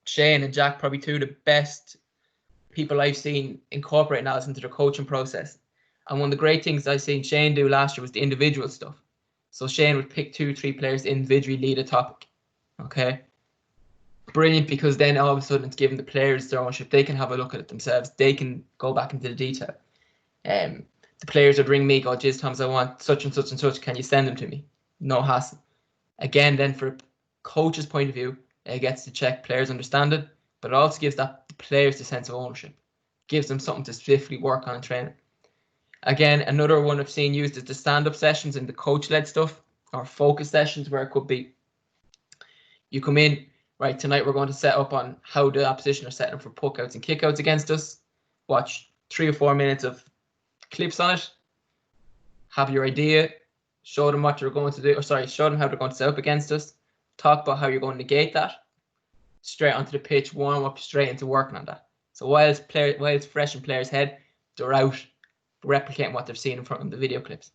Shane and Jack, probably two of the best people I've seen incorporate analysis into their coaching process. And one of the great things I've seen Shane do last year was the individual stuff. So Shane would pick 2-3 players to individually lead a topic. Okay. Brilliant, because then all of a sudden it's giving the players their ownership. They can have a look at it themselves. They can go back into the detail. The players would ring me, go, "Jiz, Thomas, I want such and such and such. Can you send them to me?" No hassle. Again, then for a coach's point of view, it gets to check players' understanding, but it also gives the players the sense of ownership. Gives them something to swiftly work on in training. Again, another one I've seen used is the stand-up sessions and the coach-led stuff, or focus sessions, where it could be you come in, right, tonight we're going to set up on how the opposition are setting up for puckouts and kickouts against us. Watch 3 or 4 minutes of clips on it. Have your idea. Show them what you're going to do. Or sorry, show them how they're going to set up against us. Talk about how you're going to negate that. Straight onto the pitch, warm up straight into working on that. So while it's fresh in players' head, they're out replicating what they've seen from the video clips.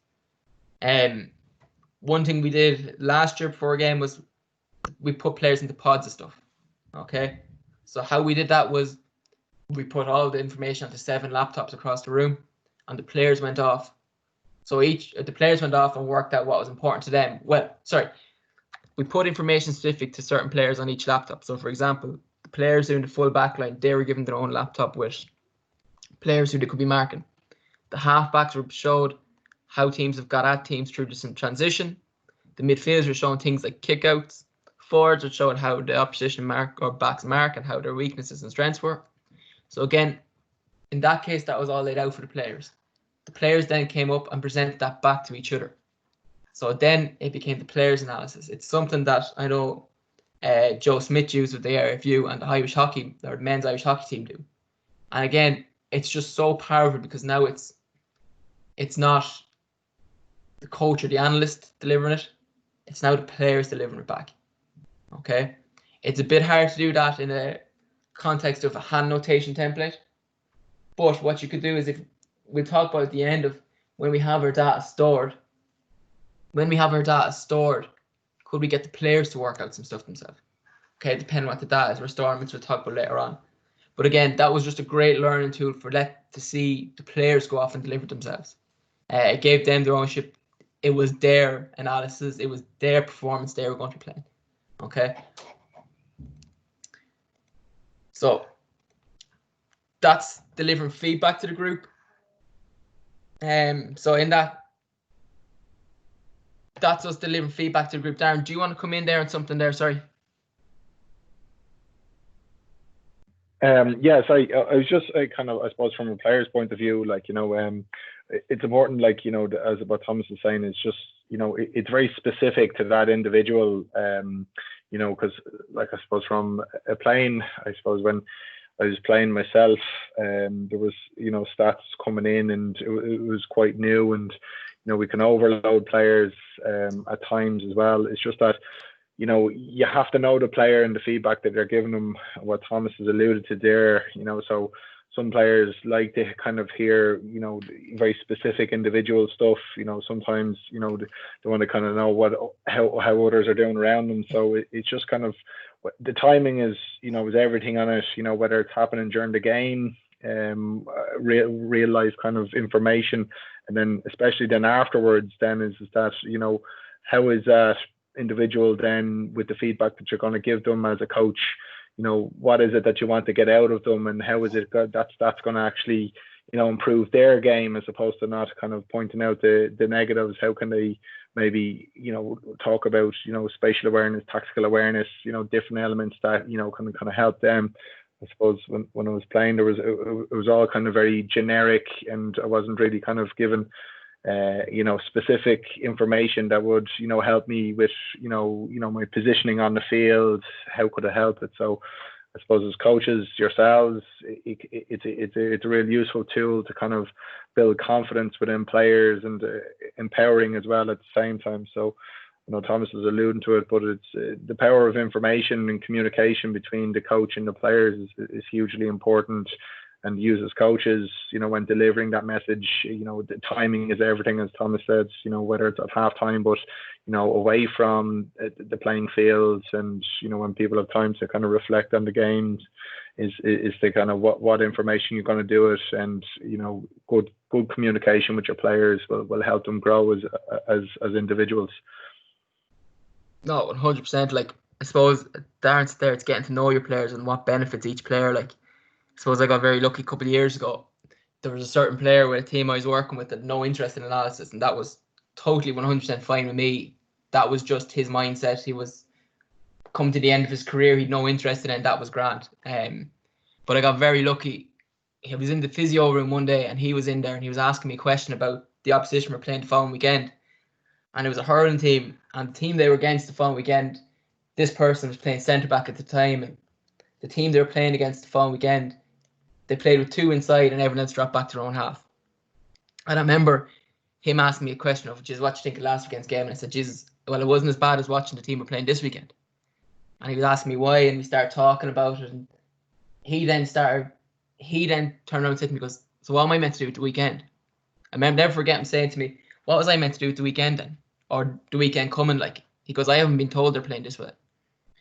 One thing we did last year before a game was we put players into pods of stuff. Okay, so how we did that was we put all the information onto 7 laptops across the room, and the players went off. So the players went off and worked out what was important to them. Well, sorry, we put information specific to certain players on each laptop. So, for example, the players doing the full back line, they were given their own laptop with players who they could be marking. The halfbacks were showed how teams have got at teams through this transition. The midfielders were showing things like kickouts. Forwards were showing how the opposition mark or backs mark and how their weaknesses and strengths were. So again, in that case, that was all laid out for the players. The players then came up and presented that back to each other. So then it became the players' analysis. It's something that I know Joe Smith used with the RFU and the Irish hockey, or the men's Irish hockey team do. And again, it's just so powerful because now it's not the coach or the analyst delivering it. It's now the players delivering it back. Okay, it's a bit hard to do that in a context of a hand notation template. But what you could do is, if we'll talk about at the end of when we have our data stored. When we have our data stored, could we get the players to work out some stuff themselves? Okay, depending on what the data is we're storing, which we'll talk about later on. But again, that was just a great learning tool to see the players go off and deliver themselves. It gave them their ownership. It was their analysis. It was their performance they were going to be playing. Okay. So that's delivering feedback to the group. So in that's us delivering feedback to the group. Darren, do you want to come in there on something there? Sorry. Yeah, sorry. I was just kind of, I suppose, from a player's point of view, like, it's important, like, as what Thomas is saying, it's just, it's very specific to that individual, because, like, I suppose from playing, I suppose when I was playing myself, there was, stats coming in, and it was quite new, and, we can overload players at times as well. It's just that, you have to know the player and the feedback that they're giving them, what Thomas has alluded to there, so some players like to kind of hear, very specific individual stuff, sometimes, they want to kind of know how others are doing around them. So it's just kind of, the timing is, is everything on it, whether it's happening during the game, real life kind of information. And then especially then afterwards then is that, how is that individual then with the feedback that you're going to give them as a coach, what is it that you want to get out of them, and how is it that's going to actually, improve their game, as opposed to not kind of pointing out the negatives. How can they maybe, talk about, spatial awareness, tactical awareness, different elements that, can kind of help them. I suppose when I was playing, it was all kind of very generic, and I wasn't really kind of given, specific information that would, help me with, my positioning on the field. How could I help it? So I suppose as coaches yourselves, it's a really useful tool to kind of build confidence within players, and empowering as well at the same time. So, Thomas is alluding to it, but it's the power of information and communication between the coach and the players is hugely important. And use as coaches, when delivering that message, the timing is everything, as Thomas said, whether it's at halftime, but, away from the playing fields, and, when people have time to kind of reflect on the games, is the kind of what information you're going to do it. And, good communication with your players will help them grow as individuals. No, 100%. Like, I suppose Darren's there, it's getting to know your players and what benefits each player. Like, I suppose I got very lucky a couple of years ago. There was a certain player with a team I was working with that had no interest in analysis, and that was totally 100% fine with me. That was just his mindset. He was come to the end of his career, he'd no interest in it, and that was grand. But I got very lucky. He was in the physio room one day, and he was in there, and he was asking me a question about the opposition we're playing the following weekend. And it was a hurling team, and the team they were against the following weekend, this person was playing centre-back at the time, and the team they were playing against the following weekend, they played with two inside and everyone else dropped back to their own half. And I remember him asking me a question of, what you think of last weekend's game? And I said, Jesus, well, it wasn't as bad as watching the team we're playing this weekend. And he was asking me why, and we started talking about it. And he then turned around and said to me, he goes, so what am I meant to do at the weekend? I remember never forget him saying to me, what was I meant to do at the weekend then? Or the weekend coming, like? He goes, I haven't been told they're playing this way.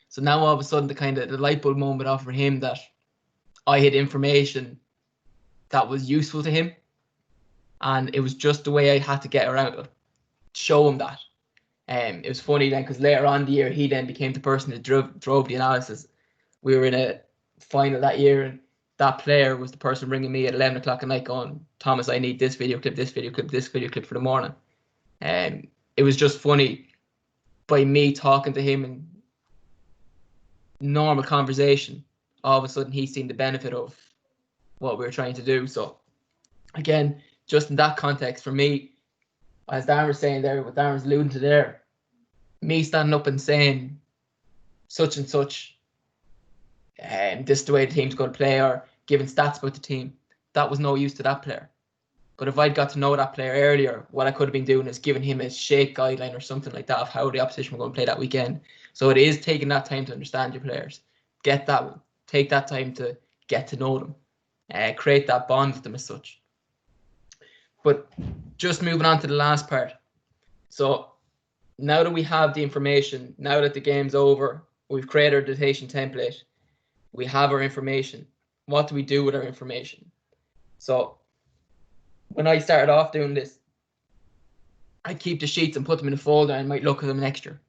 So now all of a sudden the light bulb moment off for him that I had information that was useful to him, and it was just the way I had to get around it, show him that. It was funny then, because later on in the year, he then became the person that drove the analysis. We were in a final that year, and that player was the person ringing me at 11 o'clock at night going, Thomas, I need this video clip, this video clip, this video clip for the morning. It was just funny by me talking to him in normal conversation. All of a sudden he's seen the benefit of what we were trying to do. So again, just in that context, for me, as Darren was saying there, what Darren was alluding to there, me standing up and saying such and such, this is the way the team's going to play, or giving stats about the team, that was no use to that player. But if I'd got to know that player earlier, what I could have been doing is giving him a shape guideline or something like that of how the opposition were going to play that weekend. So it is taking that time to understand your players. Take that time to get to know them, create that bond with them as such. But just moving on to the last part. So now that we have the information, now that the game's over, we've created our dictation template, we have our information. What do we do with our information? So when I started off doing this, I'd keep the sheets and put them in a folder and might look at them next year.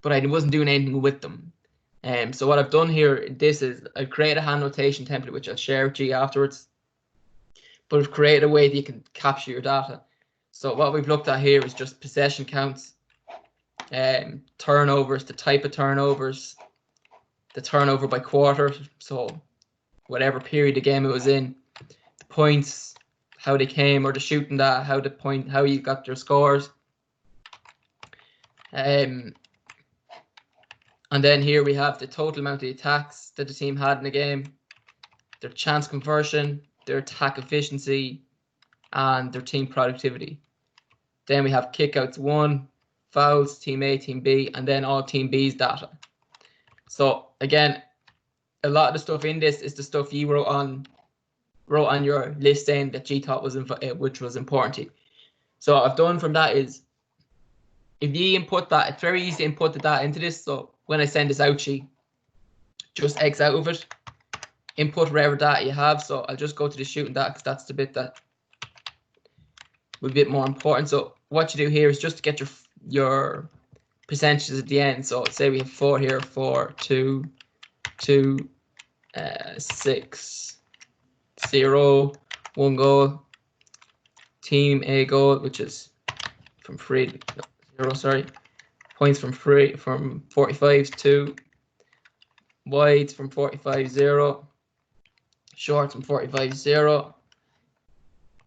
But I wasn't doing anything with them. So what I've done here, is I've created a hand notation template, which I'll share with you afterwards. But I've created a way that you can capture your data. So what we've looked at here is just possession counts, turnovers, the type of turnovers, the turnover by quarter, so whatever period the game it was in, the points, how they came, or the shooting that, how you got your scores. And then here we have the total amount of the attacks that the team had in the game, their chance conversion, their attack efficiency, and their team productivity. Then we have kickouts 1, fouls, team A, team B, and then all team B's data. So again, a lot of the stuff in this is the stuff you wrote on your list saying that G thought was which was important to you. So what I've done from that is, if you input that, it's very easy to input the data into this. So when I send this out sheet, just X out of it, input whatever data you have. So I'll just go to the shooting data because that's the bit that will be a bit more important. So what you do here is just to get your percentages at the end. So say we have 4 here, 4, 2, 2, 6, 0, 1 goal. Team A goal, which is from 3, 0, sorry. Points from 45, 2. Wides from 45, 0. Shorts from 45, 0.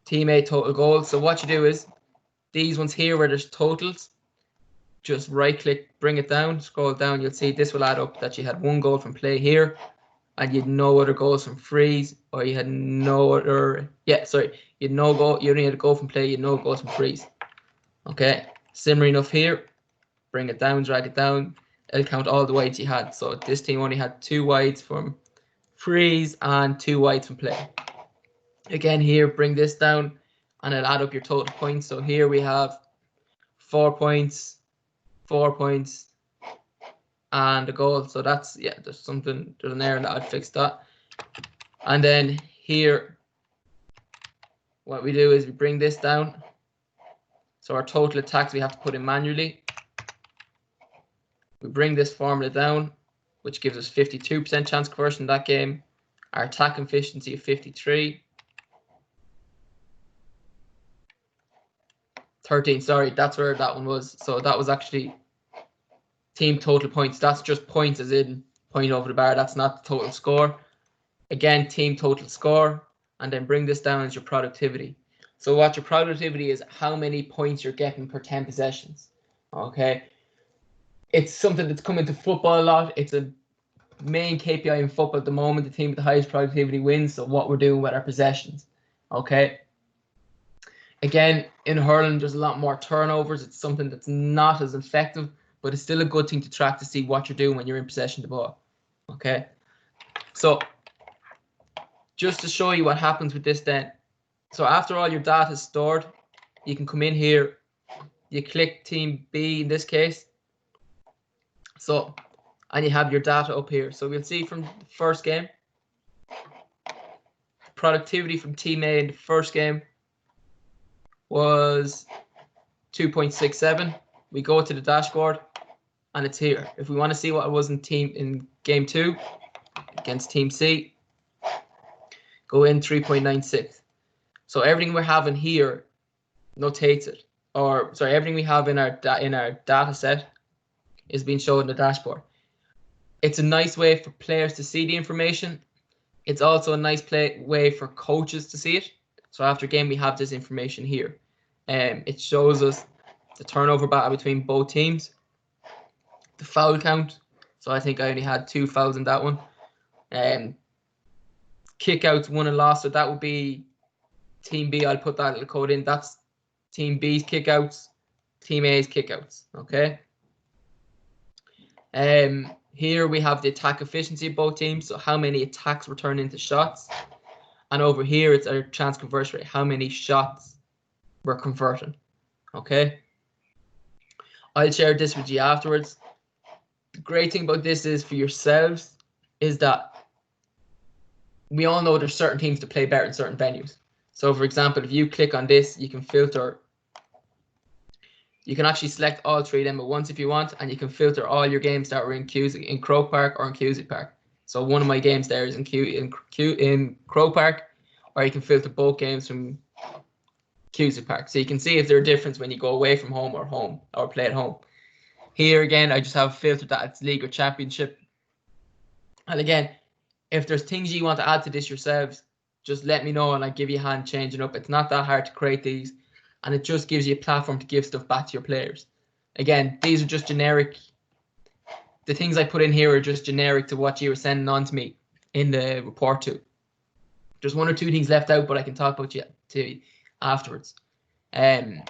Team A total goals. So what you do is, these ones here where there's totals, just right click, bring it down, scroll down, you'll see this will add up that you had 1 goal from play here, and you had no other goals from frees, or you had no other, you had no goal, you only had a goal from play, you had no goals from frees. Okay, similar enough here, bring it down, drag it down, it'll count all the wides you had. So this team only had 2 wides from frees and 2 wides from play. Again here, bring this down, and it'll add up your total points. So here we have 4 points, 4 points, and a goal. So that's, yeah, there's an error that I'd fix that. And then here, what we do is we bring this down. So our total attacks we have to put in manually. We bring this formula down, which gives us 52% chance conversion in that game. Our attack efficiency of 53. 13, sorry, that's where that one was. So that was actually team total points. That's just points as in point over the bar. That's not the total score. Again, team total score, and then bring this down as your productivity. So what your productivity is, how many points you're getting per 10 possessions. Okay. It's something that's come into football a lot. It's a main KPI in football at the moment. The team with the highest productivity wins. So what we're doing with our possessions. Okay. Again, in hurling, there's a lot more turnovers. It's something that's not as effective, but it's still a good thing to track to see what you're doing when you're in possession of the ball. Okay. So just to show you what happens with this then. So after all your data is stored, you can come in here, you click team B in this case. So, and you have your data up here. So we'll see from the first game, productivity from team A in the first game was 2.67. We go to the dashboard and it's here. If we want to see what it was in game 2 against team C, go in 3.96. So everything we're having here notates it, or sorry, everything we have in our data set is being shown in the dashboard. It's a nice way for players to see the information. It's also a nice way for coaches to see it. So after game, we have this information here. It shows us the turnover battle between both teams, the foul count. So I think I only had 2 fouls in that one. Kickouts, won and lost. So that would be team B. I'll put that little code in. That's team B's kickouts, team A's kickouts. Okay. Here we have the attack efficiency of both teams. So how many attacks were turned into shots. And over here, it's our chance conversion rate. How many shots we're converting. Okay. I'll share this with you afterwards. The great thing about this is for yourselves is that we all know there's certain teams that play better in certain venues. So for example, if you click on this, you can filter. You can actually select all 3 of them at once if you want, and you can filter all your games that were in Croke Park or in Cusack Park. So one of my games there is in Croke Park, or you can filter both games from Cusack Park. So you can see if there's a difference when you go away from home or play at home. Here again, I just have filtered that it's league or championship. And again, if there's things you want to add to this yourselves, just let me know and I'll give you a hand changing up. It's not that hard to create these, and it just gives you a platform to give stuff back to your players. Again, these are just generic. The things I put in here are just generic to what you were sending on to me in the report too. There's 1 or 2 things left out, but I can talk about you to afterwards. I'm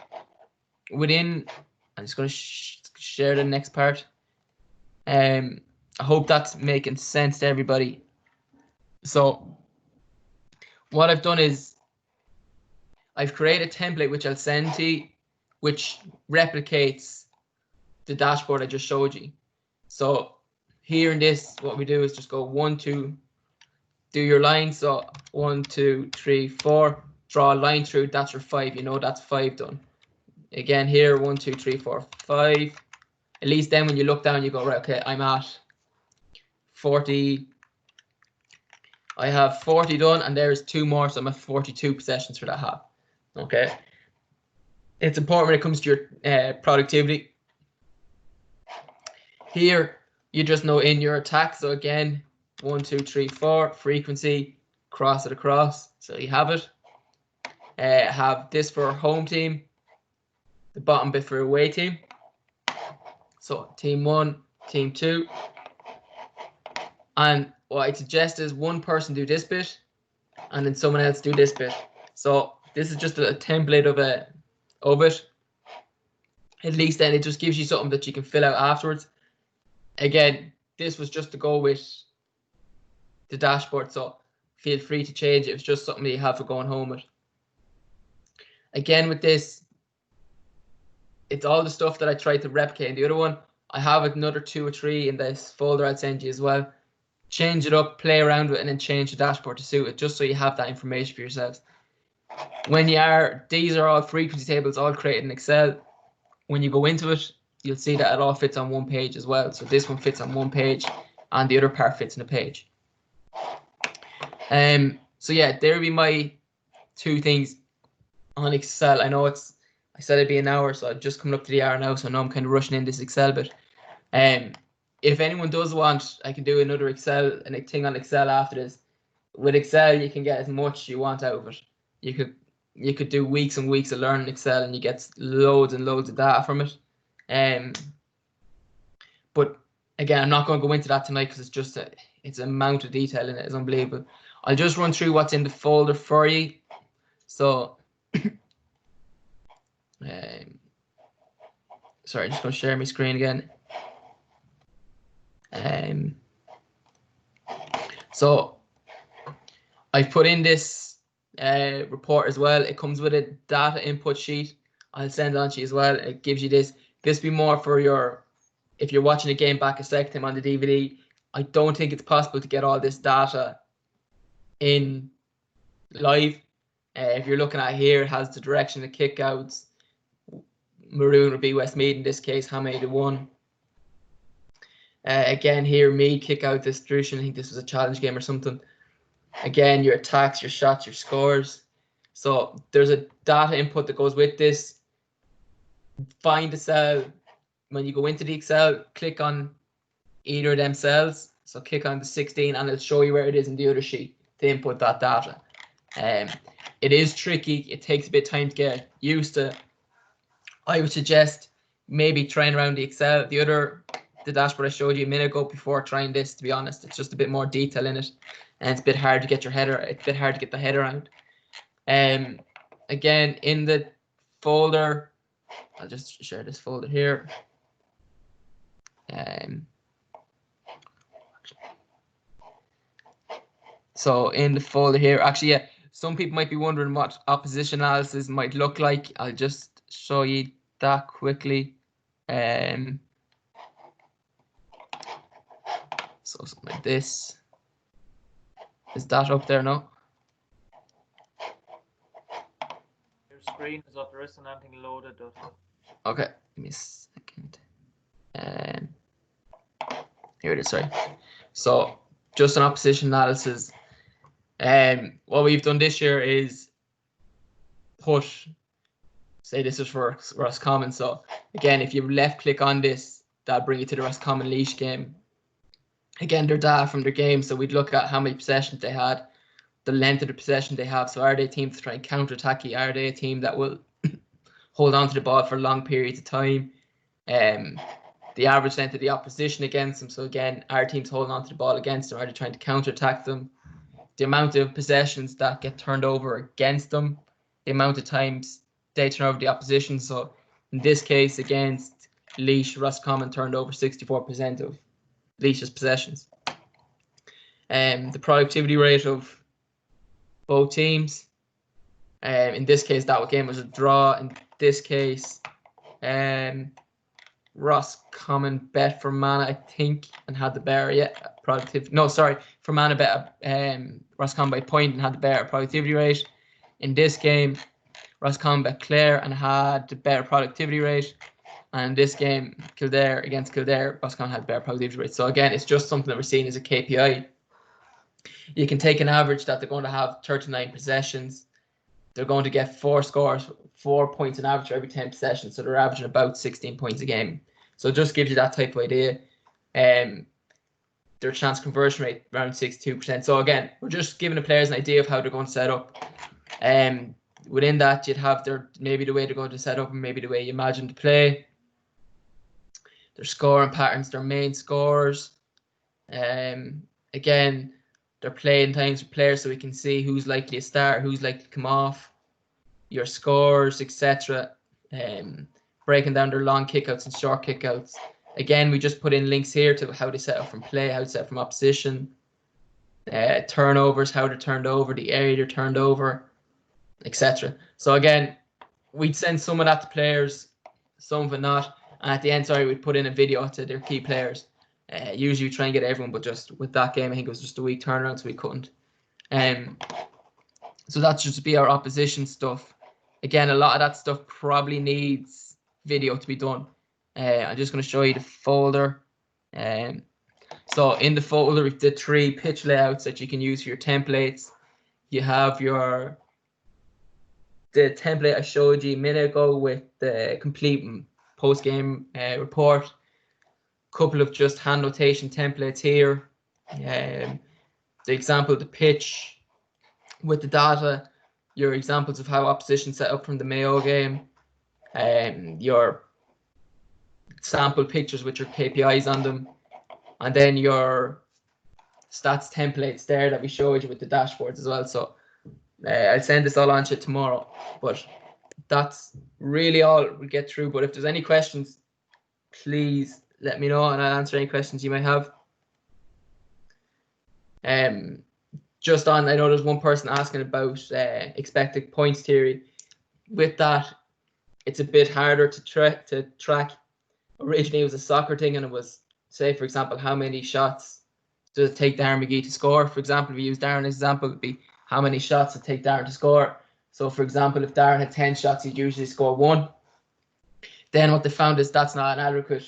just going to share the next part. I hope that's making sense to everybody. So what I've done is I've created a template which I'll send to you, which replicates the dashboard I just showed you. So here in this, what we do is just go 1, 2, do your line. So 1, 2, 3, 4. Draw a line through. That's your 5. You know that's 5 done. Again here, 1, 2, 3, 4, 5. At least then when you look down, you go, right, okay, I'm at 40. I have 40 done, and there's 2 more, so I'm at 42 possessions for that half. Okay. It's important when it comes to your productivity. Here, you just know in your attack. So again, 1, 2, 3, 4, frequency, cross it across. So you have it. Have this for home team, the bottom bit for away team. So team 1, team 2. And what I suggest is one person do this bit, and then someone else do this bit. So this is just a template of it. At least then it just gives you something that you can fill out afterwards. Again, this was just to go with the dashboard, so feel free to change it. It's just something that you have for going home with. Again, with this, it's all the stuff that I tried to replicate in the other one. I have another 2 or 3 in this folder I'll send you as well. Change it up, play around with it, and then change the dashboard to suit it, just so you have that information for yourselves. When these are all frequency tables all created in Excel. When you go into it, you'll see that it all fits on one page as well. So this one fits on one page, and the other part fits in a page. So yeah, there will be my 2 things on Excel. I know I said it'd be an hour, so I'm just coming up to the hour now, so I know I'm kind of rushing in this Excel bit. If anyone does want, I can do another Excel and a thing on Excel after this. With Excel, you can get as much you want out of it. You could do weeks and weeks of learning Excel, and you get loads and loads of data from it. But again, I'm not going to go into that tonight because it's just it's an amount of detail in it is unbelievable. I'll just run through what's in the folder for you. So, sorry, I'm just going to share my screen again. So I've put in this report as well. It comes with a data input sheet. I'll send it on to you as well. It gives you this. This be more for if you're watching a game back a second time on the DVD. I don't think it's possible to get all this data in live. If you're looking at here, it has the direction of kickouts. Maroon would be Westmeath in this case. How many to 1? Again here, Mead kick out distribution. I think this was a challenge game or something. Again, your attacks, your shots, your scores. So there's a data input that goes with this. Find the cell. When you go into the Excel, click on either of them cells. So click on the 16 and it'll show you where it is in the other sheet to input that data. It is tricky. It takes a bit of time to get used to. I would suggest maybe trying around the Excel. The dashboard I showed you a minute ago before trying this, to be honest. It's just a bit more detail in it. And it's a bit hard to get the head around. Again, in the folder, I'll just share this folder here. So in the folder here, actually, yeah, some people might be wondering what opposition analysis might look like. I'll just show you that quickly. So something like this. Is that up there now? Your screen is up. There isn't anything loaded up. Okay, give me a second. Here it is, sorry. So just an opposition analysis. What we've done this year is say this is for Roscommon. So again, if you left click on this, that'll bring you to the Roscommon Laois game. Again, their data from their game. So we'd look at how many possessions they had, the length of the possession they have. So are they a team to try and counter-attack you? Are they a team that will hold on to the ball for long periods of time? The average length of the opposition against them. So again, our teams holding on to the ball against them? Are they trying to counter-attack them? The amount of possessions that get turned over against them, the amount of times they turn over the opposition. So in this case, against Laois, Roscommon turned over 64% of Laois's possessions. The productivity rate of both teams. In this case, that game was a draw. In this case, Roscommon bet for Mana, I think, and had the better productivity. No, sorry, for Mana bet Roscommon by point and had the better productivity rate. In this game, Roscommon bet Clare and had the better productivity rate. And in this game, Kildare against Kildare, Roscommon had better productivity rate. So again, it's just something that we're seeing as a KPI. You can take an average that they're going to have 39 possessions. They're going to get 4 scores, 4 points on average for every 10 possessions. So they're averaging about 16 points a game. So it just gives you that type of idea. Their chance conversion rate around 62%. So again, we're just giving the players an idea of how they're going to set up. Within that, you'd have maybe the way they're going to set up and maybe the way you imagine to play. Their scoring patterns, their main scores. Again, their playing times for players so we can see who's likely to start, who's likely to come off, your scores, etc. Breaking down their long kickouts and short kickouts. Again, we just put in links here to how they set up from play, how to set up from opposition, turnovers, how they're turned over, the area they're turned over, etc. So again, we'd send some of that to players, some of it not. And at the end, we'd put in a video to their key players. Usually we try and get everyone, but just with that game, I think it was just a week turnaround, so we couldn't. So that's just be our opposition stuff. Again, a lot of that stuff probably needs video to be done. I'm just going to show you the folder. So in the folder, we've the 3 pitch layouts that you can use for your templates. You have the template I showed you a minute ago with the complete post-game report. Couple of just hand notation templates here. The example of the pitch with the data, your examples of how opposition set up from the Mayo game, your sample pictures with your KPIs on them, and then your stats templates there that we showed you with the dashboards as well. So I'll send this all on to you tomorrow, but that's really all we'll get through. But if there's any questions, please let me know and I'll answer any questions you might have. Just on, I know there's one person asking about expected points theory. With that, it's a bit harder to track. Originally, it was a soccer thing, and it was, say, for example, how many shots does it take Darren McGee to score? For example, if we use Darren's example, it would be how many shots it take Darren to score. So, for example, if Darren had 10 shots, he'd usually score 1. Then what they found is that's not an adequate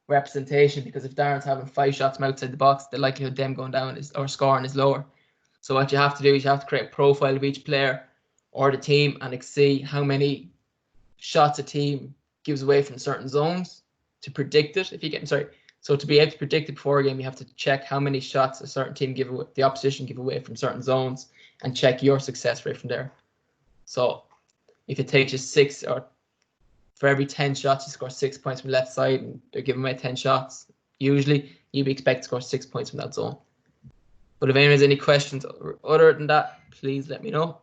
representation, because if Darren's having 5 shots from outside the box, the likelihood of them going down or scoring is lower. So what you have to do is you have to create a profile of each player or the team and see how many shots a team gives away from certain zones to predict it. So to be able to predict it before a game, you have to check how many shots a certain team the opposition give away from certain zones, and check your success rate from there. So if it takes you 6, or for every 10 shots you score 6 points from the left side, and they're giving away 10 shots, usually you'd be expected to score 6 points from that zone. But if anyone has any questions other than that, please let me know.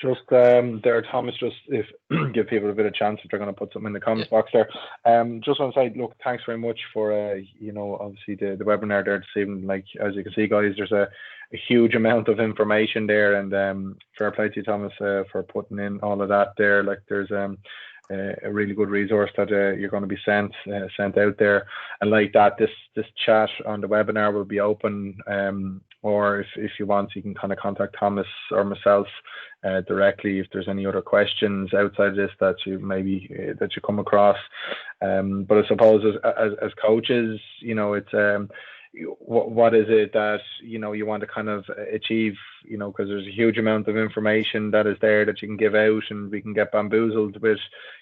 Just there, Thomas, just if give people a bit of chance if they're going to put something in the comments box there. Just want to say, look, thanks very much for obviously the webinar there this evening. Like, as you can see, guys, there's a huge amount of information there, and fair play to you, Thomas, for putting in all of that there. Like, there's a really good resource that you're going to be sent out there, and like that, this chat on the webinar will be open, or if you want, you can kind of contact Thomas or myself directly if there's any other questions outside of this that you come across. But I suppose as coaches, it's what is it that you want to kind of achieve, because there's a huge amount of information that is there that you can give out, and we can get bamboozled with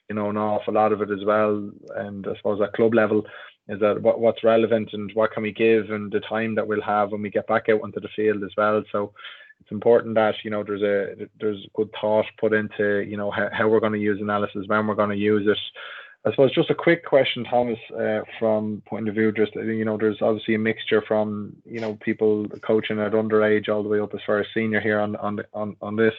an awful lot of it as well. And I suppose at club level is that what's relevant and what can we give, and the time that we'll have when we get back out onto the field as well. So it's important that there's good thought put into how we're going to use analysis, when we're going to use it. I suppose just a quick question, Thomas, from point of view, just there's obviously a mixture from people coaching at underage all the way up as far as senior here on this.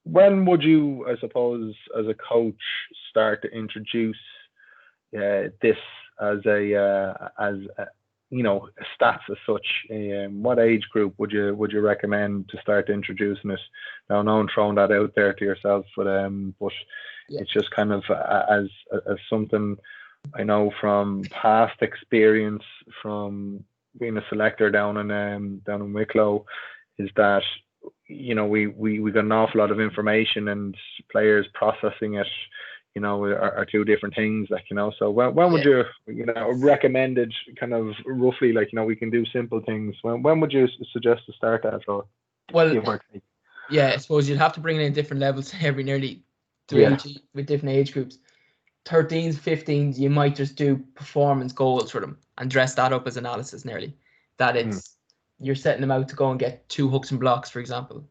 When would you, I suppose, as a coach, start to introduce this as stats as such. What age group would you recommend to start introducing it? Now, no one throwing that out there to yourself, but it's just kind of as something I know from past experience from being a selector down in Wicklow, is that we got an awful lot of information, and players processing it are two different things, so when would you recommended kind of roughly, we can do simple things, when would you suggest to start that, or give or take? I suppose you'd have to bring it in different levels nearly with different age groups. 13s, 15s, you might just do performance goals for them and dress that up as analysis nearly. That it's you're setting them out to go and get 2 hooks and blocks, for example,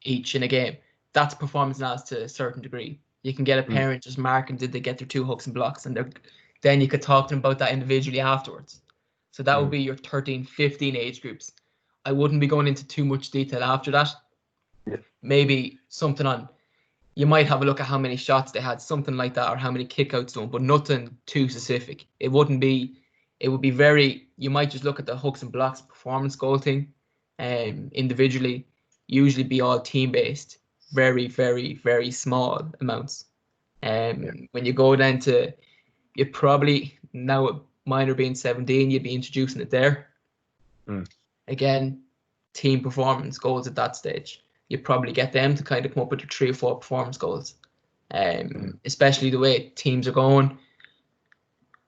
each in a game. That's performance analysis to a certain degree. You can get a parent just marking, did they get their 2 hooks and blocks, and then you could talk to them about that individually afterwards. So that would be your 13, 15 age groups. I wouldn't be going into too much detail after that. Maybe something on, you might have a look at how many shots they had, something like that, or how many kickouts done, but nothing too specific. It would be very, you might just look at the hooks and blocks performance goal thing, individually, usually be all team based, very, very, very small amounts. When you go down to, you probably, now with minor being 17, you'd be introducing it there. Again, team performance goals at that stage. You probably get them to kind of come up with 3 or 4 performance goals. Especially the way teams are going.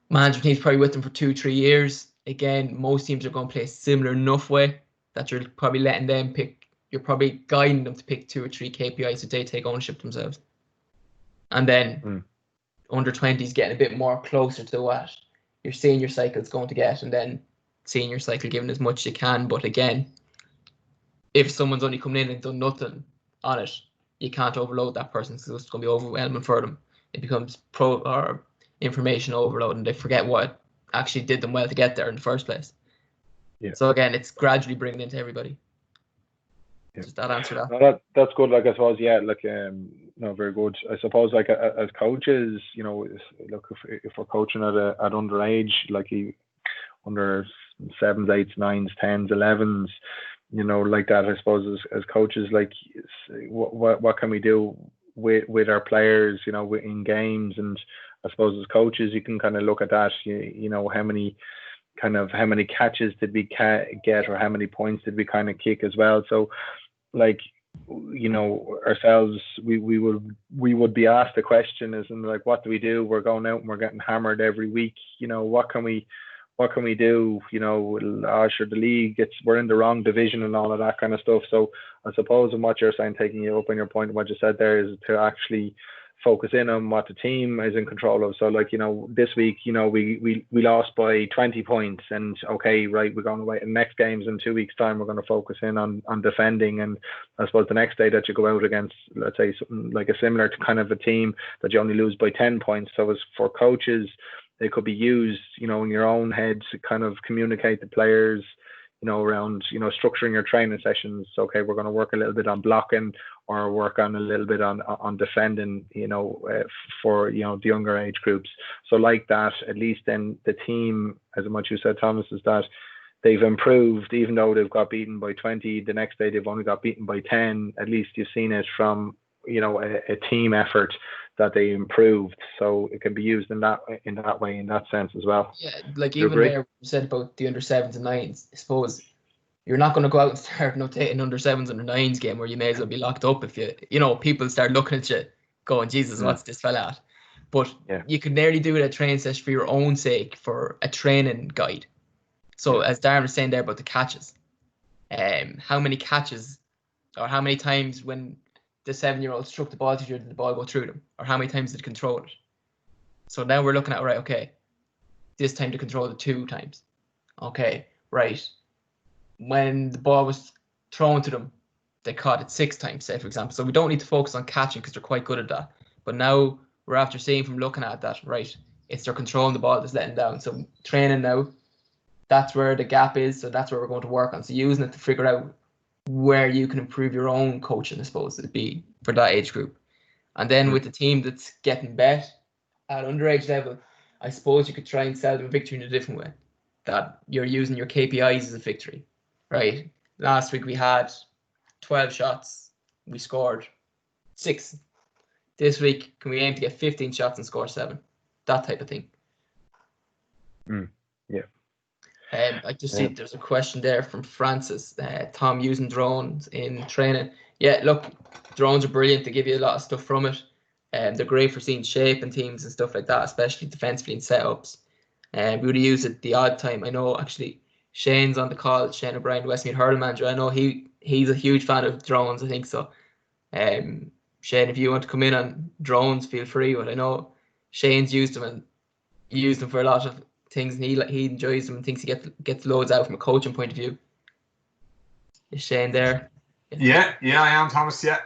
Management team's probably with them for 2-3 years. Again, most teams are going to play a similar enough way that you're probably letting them pick, you're probably guiding them to pick 2 or 3 KPIs that they take ownership themselves. And then under 20s getting a bit more closer to what your senior cycle is going to get, and then senior cycle giving as much as you can. But again, if someone's only coming in and done nothing on it, you can't overload that person because it's going to be overwhelming for them. It becomes information overload, and they forget what actually did them well to get there in the first place. So again, it's gradually bringing into everybody. Does that answer that? No, that's good. I suppose, very good. I suppose, as coaches, look, if we're coaching at underage, under 7s, 8s, 9s, 10s, 11s, like that, I suppose as coaches, what can we do with our players, in games? And I suppose as coaches, you can kind of look at that, how many catches did we get, or how many points did we kind of kick as well. So, ourselves, we would be asked the question, is what do we do? We're going out and we're getting hammered every week. What can we do? Sure, the league, we're in the wrong division and all of that kind of stuff. So I suppose in what you're saying, taking you up on your point, what you said there, is to actually focus in on what the team is in control of. So this week, we lost by 20 points, and okay, right, we're going to wait. In next games in 2 weeks' time, we're going to focus in on defending. And I suppose the next day that you go out against, let's say, something like a similar to kind of a team that you only lose by 10 points. So as for coaches, they could be used, in your own head to kind of communicate to players, around, structuring your training sessions. Okay, we're going to work a little bit on blocking, or work on a little bit on defending, for, the younger age groups. So like that, at least then the team, as much you said, Thomas, is that they've improved, even though they've got beaten by 20, the next day they've only got beaten by 10. At least you've seen it from, a team effort that they improved. So it can be used in that way, in that sense as well. Yeah, even there, you said about the under 7s and 9s, I suppose you're not going to go out and start notating under 7s, under 9s game where you may as well be locked up if people start looking at you going, Jesus, what's this fella at? But you could nearly do it at training session for your own sake, for a training guide. So as Darren was saying there about the catches, how many catches, or how many times when the 7-year-old struck the ball teacher, did the ball go through them, or how many times did it control it? So now we're looking at, right, okay, this time to control it 2 times. Okay, right. When the ball was thrown to them, they caught it 6 times, say, for example. So we don't need to focus on catching because they're quite good at that. But now we're after seeing from looking at that, right, it's they're controlling the ball that's letting down. So training now, that's where the gap is. So that's where we're going to work on. So using it to figure out where you can improve your own coaching, I suppose, it'd be for that age group. And then with the team that's getting bet at underage level, I suppose you could try and sell them a victory in a different way. that you're using your KPIs as a victory, right? Last week we had 12 shots, we scored 6. This week, can we aim to get 15 shots and score 7? That type of thing. Yeah. I just see there's a question there from Francis. Tom, using drones in training. Yeah, look, drones are brilliant. They give you a lot of stuff from it. They're great for seeing shape and teams and stuff like that, especially defensively in setups. We would use it the odd time. I know actually Shane's on the call. Shane O'Brien, Westmeath Hurling manager. I know he's a huge fan of drones. I think so. Shane, if you want to come in on drones, feel free. But I know Shane's used them and used them for a lot of things, and he enjoys them and thinks he gets loads out from a coaching point of view. Is Shane there? Yeah, I am, Thomas. Yeah.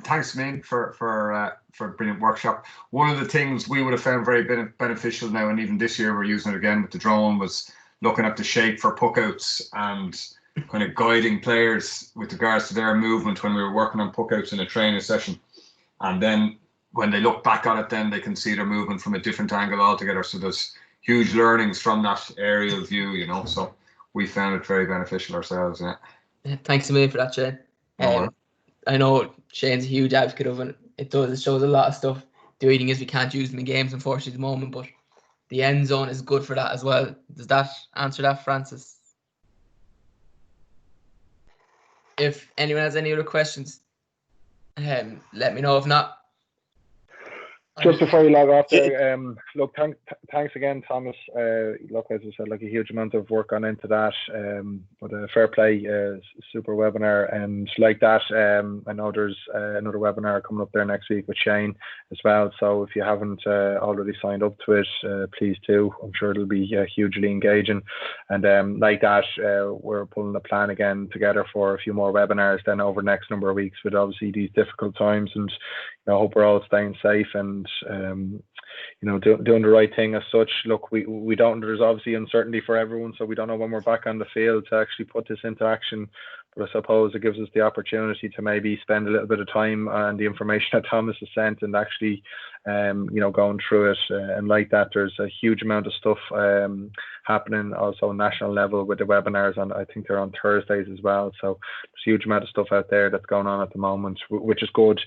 Thanks, man, for a brilliant workshop. One of the things we would have found very beneficial now, and even this year we're using it again with the drone, was looking at the shape for puckouts and kind of guiding players with regards to their movement when we were working on puckouts in a training session. And then when they look back on it, then they can see their movement from a different angle altogether. So there's huge learnings from that aerial view, you know. So we found it very beneficial ourselves. Yeah. Thanks a million for that, Shane. I know Shane's a huge advocate of it. It shows a lot of stuff. The only thing is we can't use them in games, unfortunately, at the moment. But the end zone is good for that as well. Does that answer that, Francis? If anyone has any other questions, let me know. If not, just before you log off there, look, thanks again, Thomas. Look, as I said, like a huge amount of work gone into that. But a fair play, super webinar, and like that, I know there's another webinar coming up there next week with Shane as well. So if you haven't already signed up to it, please do. I'm sure it'll be hugely engaging. And like that, we're pulling a plan again together for a few more webinars then over the next number of weeks with obviously these difficult times, and I hope we're all staying safe and doing the right thing as such. Look, we don't, there's obviously uncertainty for everyone, so we don't know when we're back on the field to actually put this into action. But I suppose it gives us the opportunity to maybe spend a little bit of time on the information that Thomas has sent and actually, going through it. And like that, there's a huge amount of stuff happening also national level with the webinars, and I think they're on Thursdays as well. So there's a huge amount of stuff out there that's going on at the moment, which is good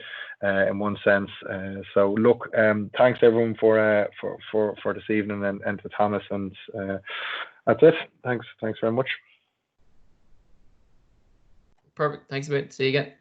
in one sense. So look, thanks everyone for this evening, and to Thomas, and that's it. Thanks very much. Perfect. Thanks a bit. See you again.